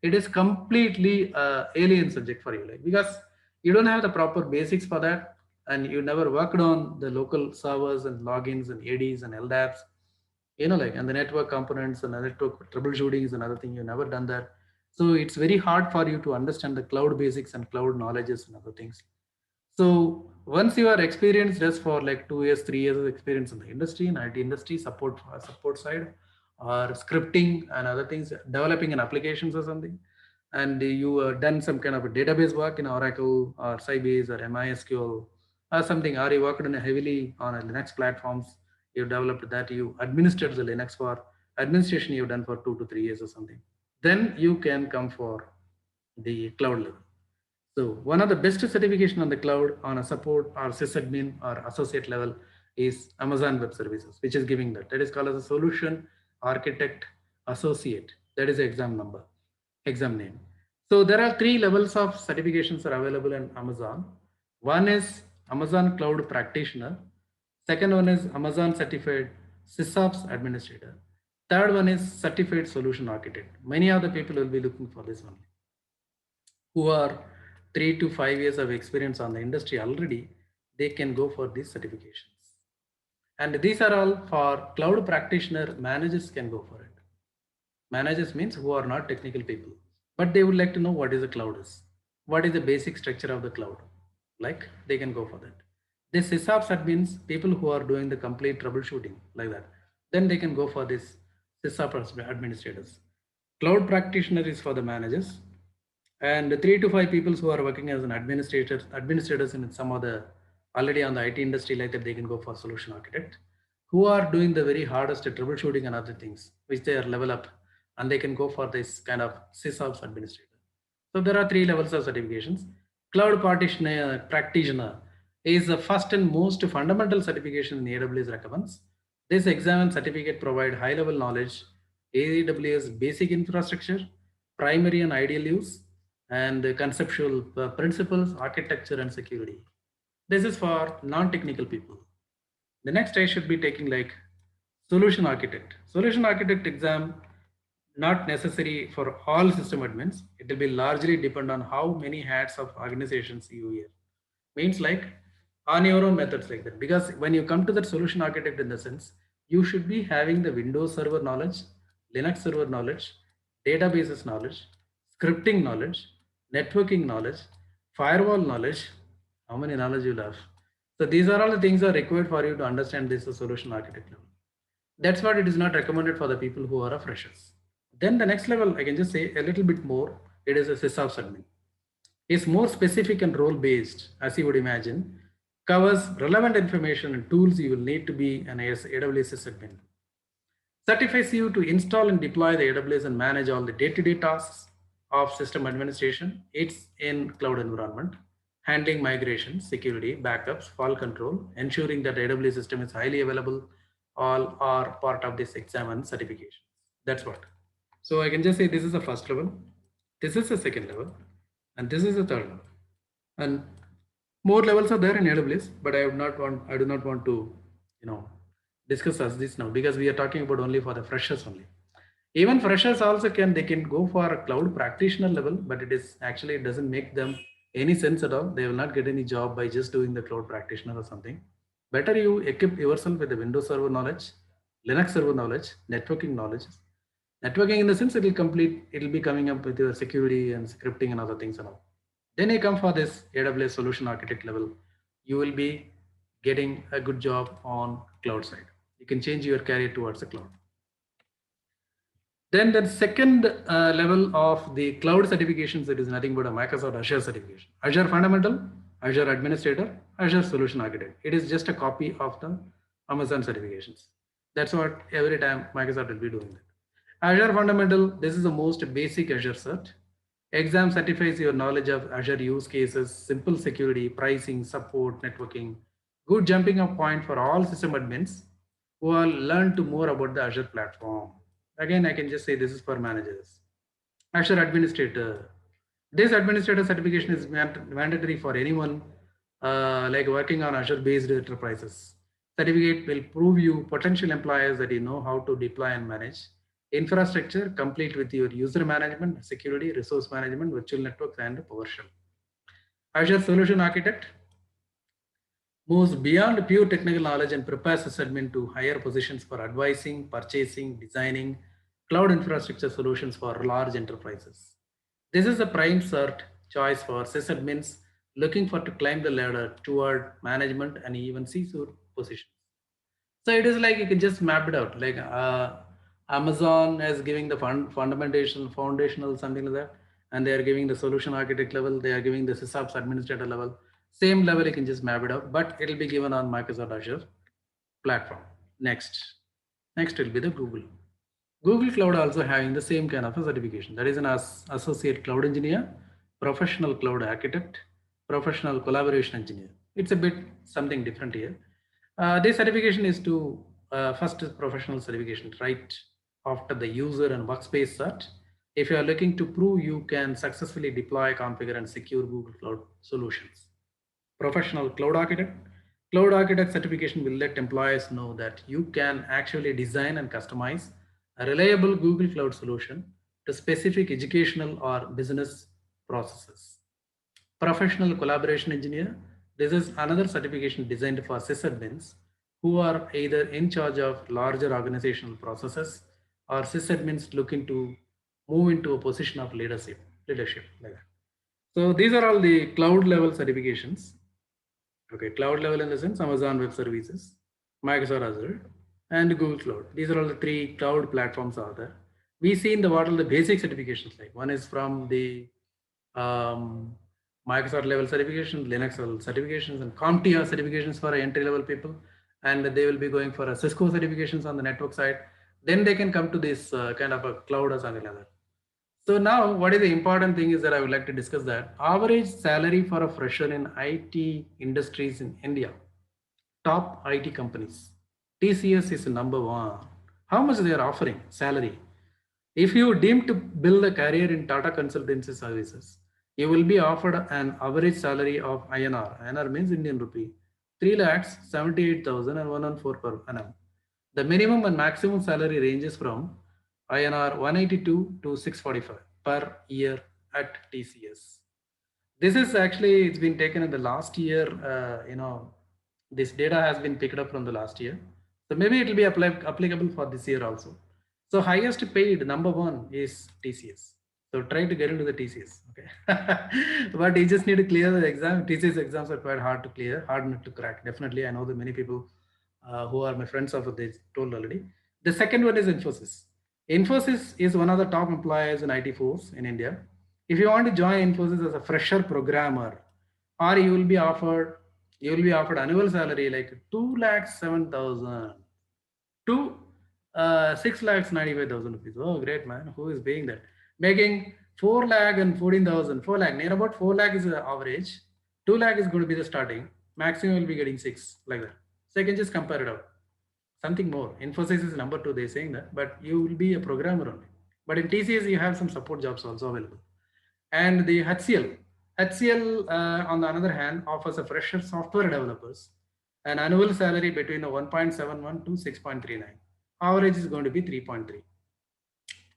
it is completely alien subject for you. Like because you don't have the proper basics for that, and you never worked on the local servers and logins and ADs and LDAPs, like, and the network components and the network troubleshooting is another thing. You've never done that. So it's very hard for you to understand the cloud basics and cloud knowledges and other things. So once you are experienced just for like 2 years, 3 years of experience in the industry, in IT industry, support side, or scripting and other things, developing an applications or something, and you done some kind of a database work in Oracle or Sybase or MySQL or something, or you worked on heavily on a Linux platforms, you developed that, you administered the Linux for administration you've done for 2 to 3 years or something, then you can come for the cloud level. So one of the best certification on the cloud on a support or sysadmin or associate level is Amazon Web Services, which is giving that. That is called as a solution architect associate. That is the exam name. So there are 3 levels of certifications are available in Amazon. One is Amazon Cloud Practitioner. Second one is Amazon Certified SysOps Administrator. Third one is Certified Solution Architect. Many of the people will be looking for this one, who are 3 to 5 years of experience on the industry already. They can go for these certifications. And these are all for cloud practitioner. Managers can go for it. Managers means who are not technical people, but they would like to know what is the cloud is, what is the basic structure of the cloud. Like they can go for that. This sysops admins, people who are doing the complete troubleshooting like that, then they can go for this sysops administrators. Cloud practitioner is for the managers, and 3 to 5 people who are working as an administrators in some other already on the IT industry like that, they can go for solution architect, who are doing the very hardest troubleshooting and other things which they are level up, and they can go for this kind of sysops administrator. So there are 3 levels of certifications. Cloud practitioner is the first and most fundamental certification in AWS recommends. This exam and certificate provide high-level knowledge, AWS basic infrastructure, primary and ideal use, and conceptual principles, architecture, and security. This is for non-technical people. The next I should be taking like solution architect. Solution architect exam not necessary for all system admins. It will be largely depend on how many hats of organizations you wear. Means like on your own methods like that. Because when you come to that solution architect in the sense, you should be having the Windows server knowledge, Linux server knowledge, databases knowledge, scripting knowledge, networking knowledge, firewall knowledge. How many knowledge you have? So these are all the things that are required for you to understand this solution architect level. That's what it is not recommended for the people who are freshers. Then the next level, I can just say a little bit more. It is a sysops admin. It's more specific and role based, as you would imagine, covers relevant information and tools you will need to be an AWS sysadmin. Certifies you to install and deploy the AWS and manage all the day-to-day tasks of system administration. It's in cloud environment, handling migration, security, backups, fault control, ensuring that the AWS system is highly available. All are part of this exam and certification. That's what. So I can just say this is the first level, this is the second level, and this is the third level. And more levels are there in AWS, but I do not want to, discuss as this now because we are talking about only for the freshers only. Even freshers also they can go for a cloud practitioner level, but it doesn't make them any sense at all. They will not get any job by just doing the cloud practitioner or something. Better you equip yourself with the Windows server knowledge, Linux server knowledge, networking knowledge. Networking in the sense it will be coming up with your security and scripting and other things and all. Then you come for this AWS solution architect level, you will be getting a good job on cloud side. You can change your career towards the cloud. Then the second level of the cloud certifications, it is nothing but a Microsoft Azure certification. Azure Fundamental, Azure Administrator, Azure Solution Architect. It is just a copy of the Amazon certifications. That's what every time Microsoft will be doing that. Azure Fundamental, this is the most basic Azure cert. Exam certifies your knowledge of Azure use cases, simple security, pricing, support, networking. Good jumping off point for all system admins who will learn to more about the Azure platform. Again, I can just say this is for managers. Azure Administrator. This administrator certification is mandatory for anyone like working on Azure-based enterprises. Certificate will prove you potential employers that you know how to deploy and manage infrastructure complete with your user management, security, resource management, virtual networks, and PowerShell. Azure Solution Architect moves beyond pure technical knowledge and prepares sysadmin to higher positions for advising, purchasing, designing cloud infrastructure solutions for large enterprises. This is a prime cert choice for sysadmins looking for to climb the ladder toward management and even CISO positions. So it is like you can just map it out. Like Amazon is giving the foundational something like that, and they are giving the solution architect level. They are giving the sysops administrator level. Same level you can just map it out, but it will be given on Microsoft Azure platform. Next will be the Google. Google Cloud also having the same kind of a certification. That is an associate cloud engineer, professional cloud architect, professional collaboration engineer. It's a bit something different here. This certification is to first professional certification right after the user and workspace cert. If you are looking to prove you can successfully deploy, configure, and secure Google Cloud solutions. Professional cloud architect. Cloud architect certification will let employers know that you can actually design and customize a reliable Google Cloud solution to specific educational or business processes. Professional collaboration engineer. This is another certification designed for sysadmins who are either in charge of larger organizational processes or sysadmins looking to move into a position of leadership like that. So these are all the cloud level certifications. Okay, cloud level in the sense Amazon Web Services, Microsoft Azure, and Google Cloud. These are all the three cloud platforms out there. We see in the what are the basic certifications like. One is from the Microsoft level certifications, Linux level certifications, and CompTIA certifications for entry level people. And they will be going for a Cisco certifications on the network side. Then they can come to this kind of a cloud or something like that. So now what is the important thing is that I would like to discuss that average salary for a fresher in IT industries in India, top IT companies. TCS is number one. How much they are offering salary? If you deem to build a career in Tata Consultancy Services, you will be offered an average salary of INR. INR means Indian rupee, 3 lakhs 78,114 per annum. The minimum and maximum salary ranges from INR 182 to 645 per year at TCS. This is actually, it's been taken in the last year, this data has been picked up from the last year. So maybe it will be applicable for this year also. So highest paid number one is TCS. So try to get into the TCS, okay? But you just need to clear the exam. TCS exams are quite hard to clear, hard not to crack. Definitely, I know that many people who are my friends of they told already. The second one is Infosys. Infosys is one of the top employers in IT force in India. If you want to join Infosys as a fresher programmer, or you will be offered annual salary like 2,07,000 to 6,95,000 rupees. Oh, great man! Who is paying that? Making 4,14,000. 4 lakh, near about 4 lakh is the average. 2 lakh is going to be the starting. Maximum will be getting six like that. So you can just compare it out. Something more. Infosys is number two. They're saying that, but you will be a programmer only. But in TCS, you have some support jobs also available. And the HCL. HCL, on the other hand, offers a fresher software developers an annual salary between 1.71 to 6.39. Average is going to be 3.3.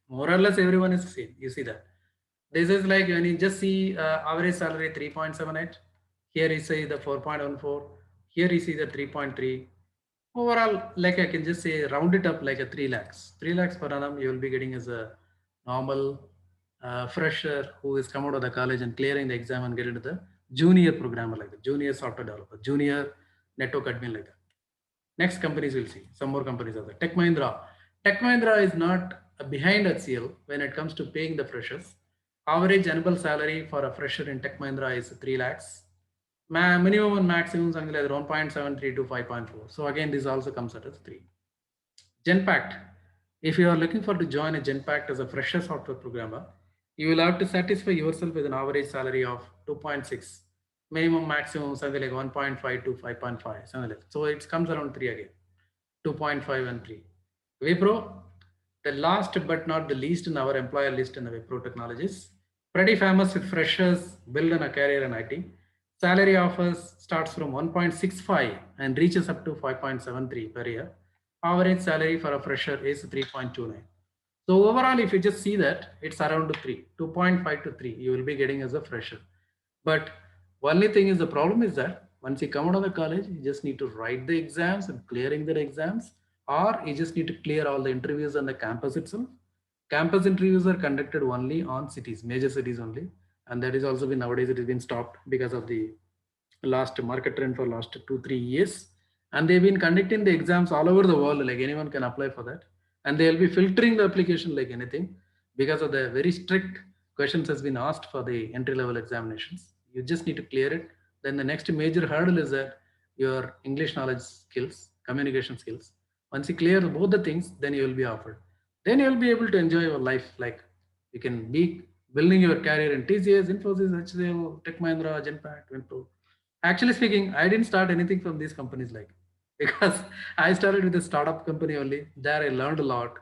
More or less, everyone is the same. You see that. This is like when you just see average salary 3.78. Here you see the 4.14. Here you see the 3.3. Overall, like I can just say, round it up like a 3 lakhs. 3 lakhs per annum you will be getting as a normal fresher who is come out of the college and clearing the exam and get into the junior programmer like that, junior software developer, junior network admin like that. Next companies we'll see. Some more companies are there. Tech Mahindra. Tech Mahindra is not behind HCL when it comes to paying the freshers. Average annual salary for a fresher in Tech Mahindra is 3 lakhs. Minimum and maximum something like 1.73 to 5.4. So again, this also comes at as 3. Genpact. If you are looking for to join a Genpact as a fresher software programmer, you will have to satisfy yourself with an average salary of 2.6, minimum maximum something like 1.5 to 5.5, something like that. So it comes around 3 again, 2.5 and 3. Wipro, the last but not the least in our employer list in the Wipro Technologies, pretty famous with freshers build on a career in IT. Salary offers starts from 1.65 and reaches up to 5.73 per year. Average salary for a fresher is 3.29. So overall, if you just see that, it's around 3, 2.5 to 3, you will be getting as a fresher. But only thing is the problem is that once you come out of the college, you just need to write the exams and clearing the exams, or you just need to clear all the interviews on the campus itself. Campus interviews are conducted only on cities, major cities only, and that is also been nowadays it has been stopped because of the last market trend for last 2 3 years, and they've been conducting the exams all over the world. Like anyone can apply for that, and they'll be filtering the application like anything because of the very strict questions has been asked for the entry level examinations. You just need to clear it. Then the next major hurdle is that your English knowledge skills, communication skills. Once you clear both the things, then you will be offered. Then you will be able to enjoy your life. Like you can be building your career in TCS, Infosys, HCL, Tech Mahindra, Genpact, Wipro. Actually speaking, I didn't start anything from these companies like because I started with a startup company only. There I learned a lot.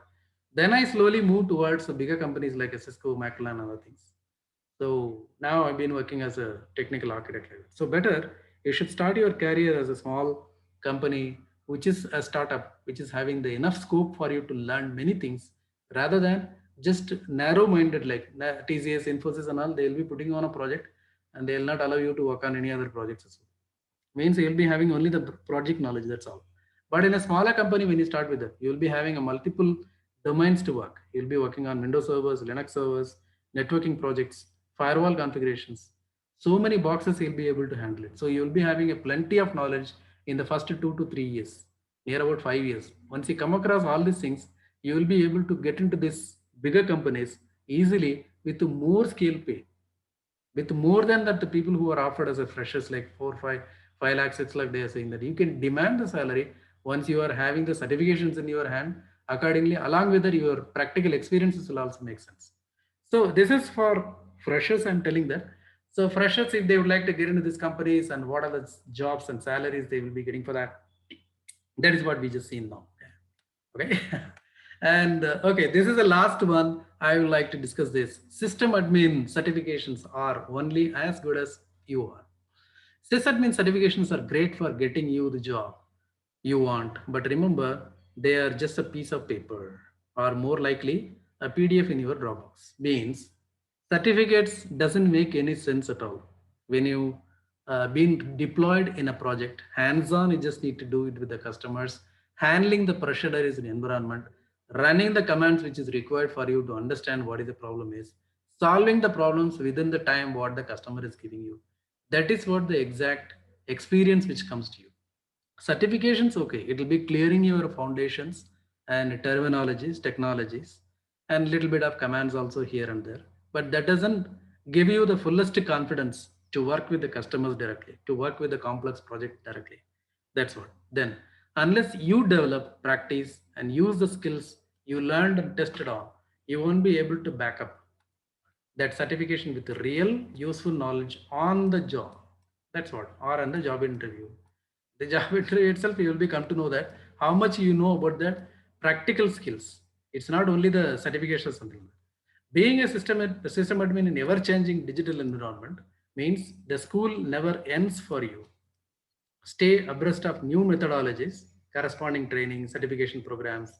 Then I slowly moved towards the bigger companies like Cisco, Maclan, and other things. So now I've been working as a technical architect. So better you should start your career as a small company, which is a startup, which is having the enough scope for you to learn many things rather than just narrow-minded like TCS, Infosys, and all. They'll be putting on a project and they'll not allow you to work on any other projects as well. Means you'll be having only the project knowledge, that's all. But in a smaller company, when you start with it, you'll be having a multiple domains to work. You'll be working on Windows servers, Linux servers, networking projects, firewall configurations. So many boxes you'll be able to handle it. So you'll be having a plenty of knowledge in the first 2 to 3 years, near about 5 years. Once you come across all these things, you will be able to get into this bigger companies easily with more scale pay, with more than that the people who are offered as a freshers like 4 5 5 lakhs. It's like they are saying that you can demand the salary once you are having the certifications in your hand accordingly, along with that your practical experiences will also make sense. So this is for freshers, I'm telling that. So freshers, if they would like to get into these companies and what are the jobs and salaries they will be getting for that, that is what we just seen now. Okay. And okay, this is the last one I would like to discuss. This system admin certifications are only as good as you are. Sysadmin certifications are great for getting you the job you want, but remember, they are just a piece of paper, or more likely a PDF in your Dropbox. Means certificates doesn't make any sense at all. When you been deployed in a project, hands-on, you just need to do it with the customers, handling the pressurized environment, running the commands which is required for you to understand what is the problem is, solving the problems within the time what the customer is giving you. That is what the exact experience which comes to you. Certifications, okay, it will be clearing your foundations and terminologies, technologies, and little bit of commands also here and there. But that doesn't give you the fullest confidence to work with the customers directly, to work with the complex project directly. That's what. Then, unless you develop, practice, and use the skills you learned and tested on, you won't be able to back up that certification with real useful knowledge on the job. That's what, or on the job interview. The job interview itself, you will be come to know that how much you know about the practical skills. It's not only the certification or something. Being a system admin in ever changing digital environment means the school never ends for you. Stay abreast of new methodologies, corresponding training, certification programs.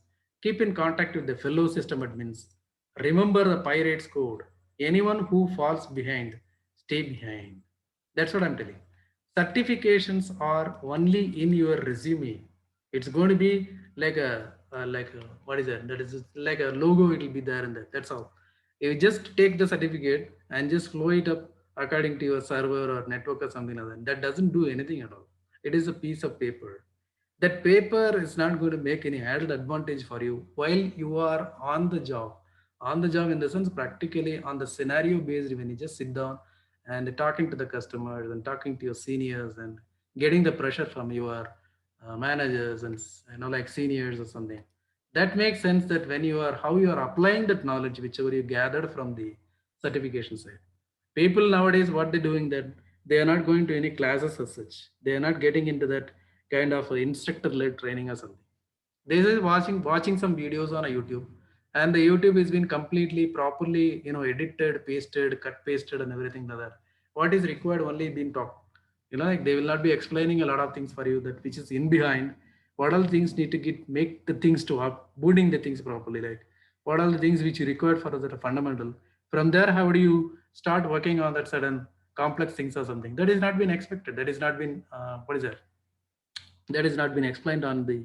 Keep in contact with the fellow system admins. Remember the pirates code. Anyone who falls behind, stay behind. That's what I'm telling. Certifications are only in your resume. It's going to be like a what is that? That is like a logo. It will be there and there. That's all. You just take the certificate and just flow it up according to your server or network or something like that. That doesn't do anything at all. It is a piece of paper. That paper is not going to make any added advantage for you while you are on the job. On the job, in the sense, practically on the scenario based, when you just sit down and talking to the customers and talking to your seniors and getting the pressure from your managers and like seniors or something. That makes sense that when you are how you are applying that knowledge, whichever you gathered from the certification side. People nowadays, what they're doing, that they are not going to any classes as such. They are not getting into that kind of instructor led training or something. They is watching some videos on a YouTube, and the YouTube has been completely properly edited, pasted, cut, pasted, and everything like that. What is required only been talked. Like they will not be explaining a lot of things for you, that which is in behind. What all things need to get make the things to up, booting the things properly. Like what are the things which you require for that are fundamental. From there, how do you start working on that certain complex things or something that is not been expected? That is not been what is that? That has not been explained on the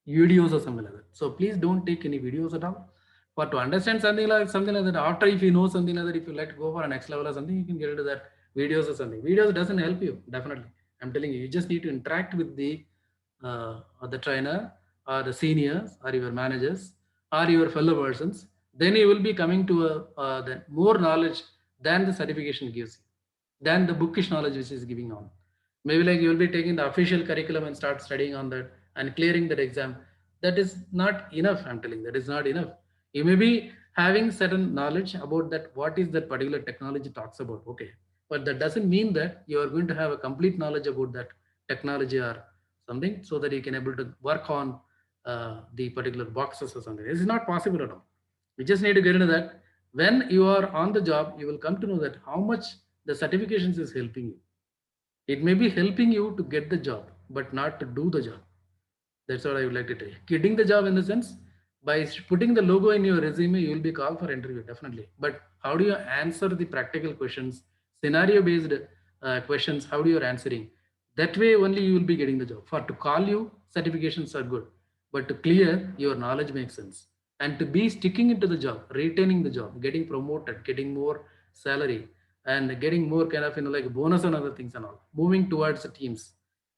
videos or something like that. So please don't take any videos at all. For to understand something like that, after if you know something like that, if you like to go for a next level or something, you can get into that videos or something. Videos doesn't help you, definitely. I'm telling you, you just need to interact with the trainer or the seniors or your managers or your fellow persons. Then you will be coming to the more knowledge than the certification gives you, than the bookish knowledge which is giving on. Maybe like you will be taking the official curriculum and start studying on that and clearing that exam. That is not enough. I'm telling, that is not enough. You may be having certain knowledge about that, what is that particular technology talks about, okay, but that doesn't mean that you are going to have a complete knowledge about that technology or something, so that you can able to work on the particular boxes or something. This is not possible at all. You just need to get into that. When you are on the job, you will come to know that how much the certifications is helping you. It may be helping you to get the job, but not to do the job. That's what I would like to tell you. Getting the job in the sense, by putting the logo in your resume, you will be called for interview, definitely. But how do you answer the practical questions, scenario based questions? How do you are answering? That way only you will be getting the job. For to call you, certifications are good, but to clear your knowledge makes sense. And to be sticking into the job, retaining the job, getting promoted, getting more salary, and getting more kind of like bonus and other things and all, moving towards the teams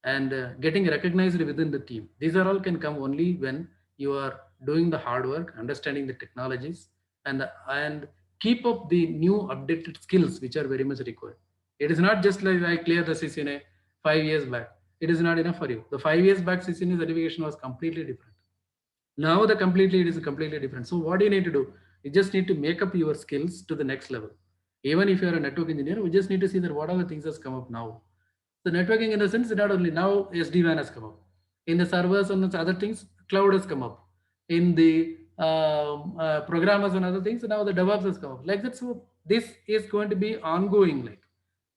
and getting recognized within the team. These are all can come only when you are doing the hard work, understanding the technologies, and keep up the new updated skills which are very much required. It is not just like I clear the CCNA 5 years back. It is not enough for you. The 5 years back CCNA certification was completely different. Now the completely it is completely different. So what do you need to do? You just need to make up your skills to the next level. Even if you're a network engineer, we just need to see that what are the things that's come up now. So networking in the sense, not only now SD-WAN has come up. In the servers and the other things, cloud has come up. In the programmers and other things, now the DevOps has come up. Like that, so this is going to be ongoing. Like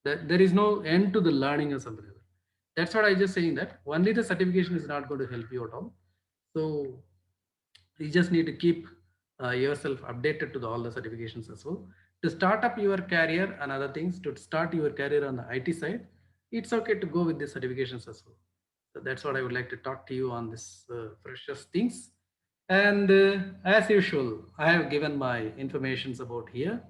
that, there is no end to the learning or something like that. That's what I just saying that only the certification is not going to help you at all. So you just need to keep yourself updated to all the certifications as well. To start up your career and other things, to start your career on the IT side, it's okay to go with the certifications as well. So that's what I would like to talk to you on this precious things. And as usual, I have given my informations about here,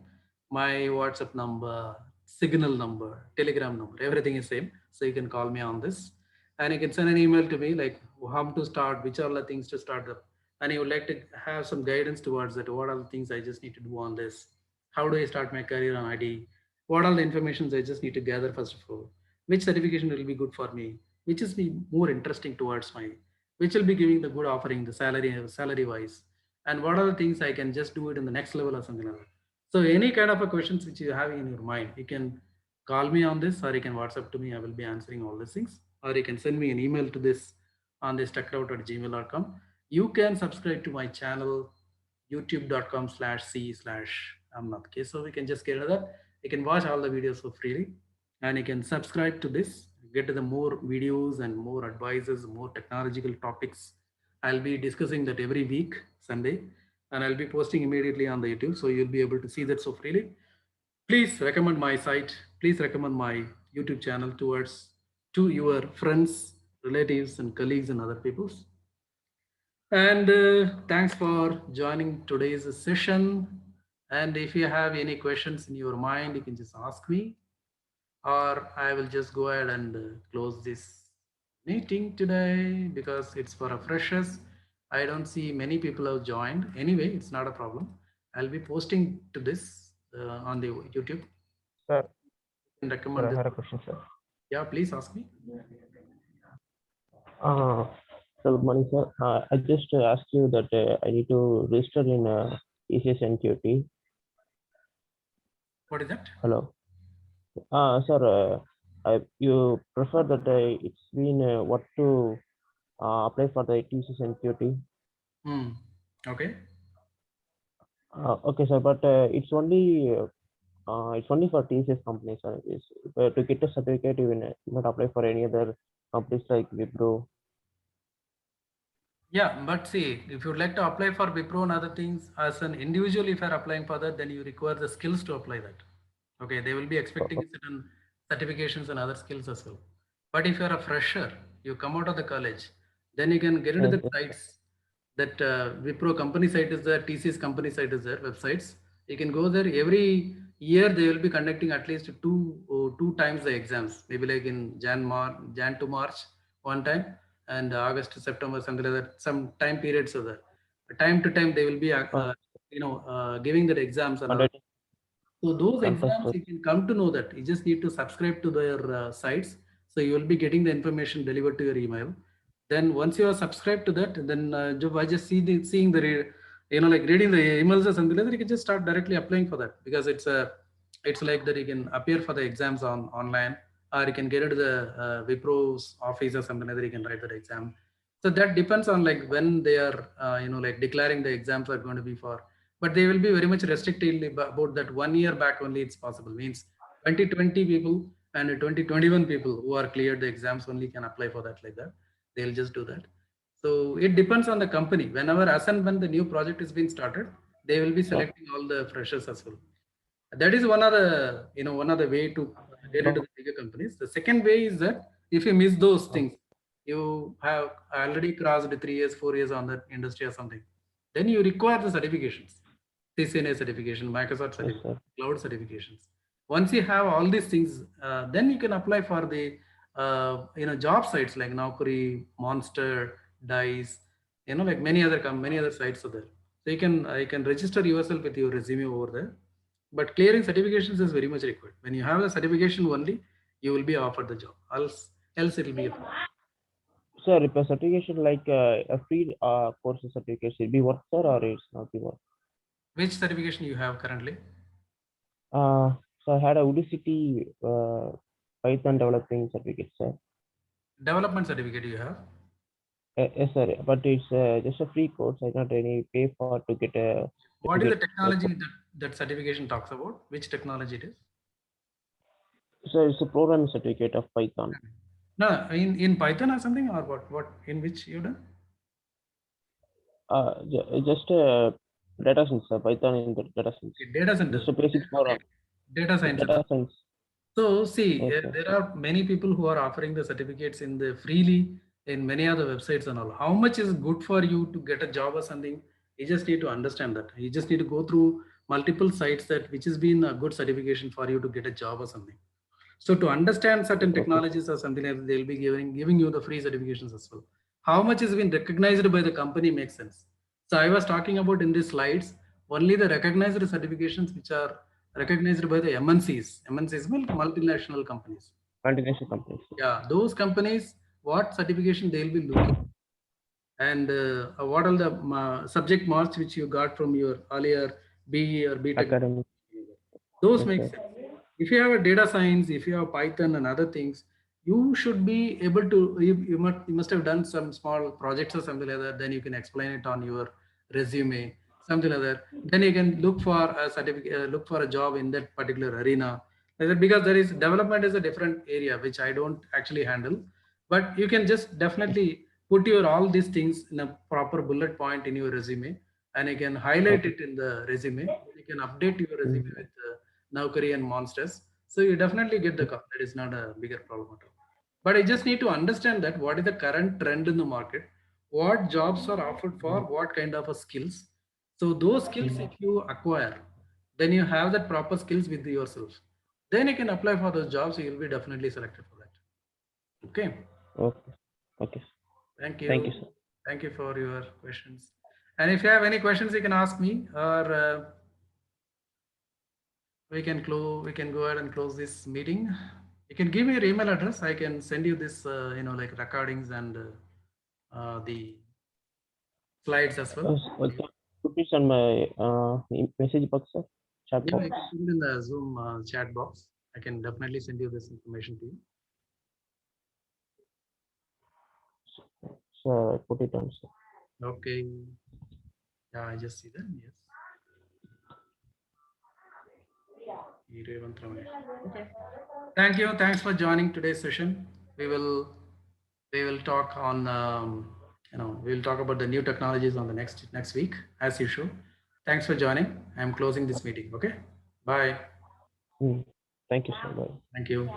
my WhatsApp number, Signal number, Telegram number, everything is same. So you can call me on this, and you can send an email to me like how to start, which are the things to start up, and you would like to have some guidance towards that. What are the things I just need to do on this? How do I start my career on ID? What are the informations I just need to gather first of all? Which certification will be good for me? Which is be more interesting towards my, which will be giving the good offering, the salary wise, and what are the things I can just do it in the next level or something like that. So any kind of a questions which you have in your mind, you can call me on this, or you can WhatsApp to me. I will be answering all these things, or you can send me an email to this on this techroute@gmail.com. You can subscribe to my channel, youtube.com/c/amnath. Okay, so we can just get that. You can watch all the videos for freely, and you can subscribe to this, get to the more videos and more advices, more technological topics. I'll be discussing that every week, Sunday, and I'll be posting immediately on the YouTube. So you'll be able to see that so freely. Please recommend my site. Please recommend my YouTube channel towards to your friends, relatives, and colleagues and other peoples. And thanks for joining today's session. And if you have any questions in your mind, you can just ask me, or I will just go ahead and close this meeting today because it's for a freshers. I don't see many people have joined. Anyway, it's not a problem. I'll be posting to this on the YouTube. Sir, And recommend I this. had a question, sir. Yeah, please ask me. So good morning, sir. I just asked you that I need to register in TCS NQT. What is that? Hello. Sir, you prefer that it's been what to apply for the TCS NQT? Okay. Okay, sir, but it's only for TCS companies, sir. To get a certificate, you will not apply for any other companies like Wipro. Yeah, but see, if you'd like to apply for Wipro and other things as an individual, if you're applying for that, then you require the skills to apply that. Okay, they will be expecting certain certifications and other skills as well. But if you're a fresher, you come out of the college, then you can get into Yes, the sites that Wipro company site is there, TCS company site is there, websites. You can go there every year. They will be conducting at least two times the exams, maybe like in Jan to March one time, and August to September, something like that. Some time periods are there. Time to time they will be giving the exams and other. conducting So those campus exams, you can come to know that you just need to subscribe to their sites. So you will be getting the information delivered to your email. Then once you are subscribed to that, then I just seeing the like reading the emails or something like that, you can just start directly applying for that because it's like that you can appear for the exams on online, or you can get into the Wipro's office or something like that. You can write that exam. So that depends on like when they are like declaring the exams are going to be for, but they will be very much restricted about that 1 year back only it's possible, means 2020 people and 2021 people who are cleared the exams only can apply for that, like that they'll just do that. So it depends on the company. Whenever as and when the new project is being started, they will be selecting all the freshers as well. That is one of the one of the way to get into the bigger companies. The second way is that if you miss those things, you have already crossed 3 years, 4 years on that industry or something, then you require the certifications, CCNA certification, Microsoft Yes, certification, sir. cloud certifications. Once you have all these things, then you can apply for the job sites like Naukri, Monster, Dice, like many other sites are there. So you can register yourself with your resume over there, but clearing certifications is very much required. When you have the certification only, you will be offered the job. Else it will be. Sir, if a certification like a free course certificate should be worth, sir, or it's not be worth? Which certification you have currently? So I had a Udacity Python developing certificate, sir. Development certificate you have? Yes, sir. But it's just a free course. I not any pay for to get a. What is the technology that certification talks about? Which technology it is? So it's a programming certificate of Python. No, in Python or something, or what in which you done? Just data science, sir. Python in the data science. Okay, data center. Just a basic for Okay. Data science. data science. So see, Yes, sir. there are many people who are offering the certificates in the freely in many other websites and all. How much is good for you to get a job or something? You just need to understand that. You just need to go through multiple sites that which has been a good certification for you to get a job or something. So to understand certain Okay. technologies or something like that, they'll be giving you the free certifications as well. How much has been recognized by the company makes sense. So I was talking about in these slides only the recognized certifications which are recognized by the MNCs. MNCs mean multinational companies. Multinational companies. Yeah, those companies, what certification they'll be looking, and what are the subject marks which you got from your earlier BE or BTech. Academic. Those Yes, make sir. sense. If you have a data science, if you have Python and other things, you should be able to, you must have done some small projects or something like that. Then you can explain it on your resume, something like that. Then you can look for a certificate, look for a job in that particular arena. Like that, because there is development is a different area which I don't actually handle, but you can just definitely put your all these things in a proper bullet point in your resume, and you can highlight Okay. it in the resume. You can update your resume Mm. with Naukri and Monsters. So you definitely get the call. That is not a bigger problem at all. But I just need to understand that what is the current trend in the market, what jobs are offered for what kind of a skills. So those skills, if you acquire, then you have that proper skills with yourself. Then you can apply for those jobs. You will be definitely selected for that. Okay. Okay. Okay. Thank Thank you. you, sir. Thank you for your questions. And if you have any questions, you can ask me, or we can go ahead and close this meeting. You can give me your email address. I can send you this, like recordings and the slides as well. Okay. Put this on my message box, sir. Chat Yeah, box. you can put it in the Zoom chat box. I can definitely send you this information to you. So I put it on, sir. Okay. Yeah, I just see that. Yes. Okay. Thank you. Thanks for joining today's session. We will talk on we'll talk about the new technologies on the next week as usual. Thanks for joining. I'm closing this meeting. Okay. Bye. Thank you, sir. Bye. Thank you.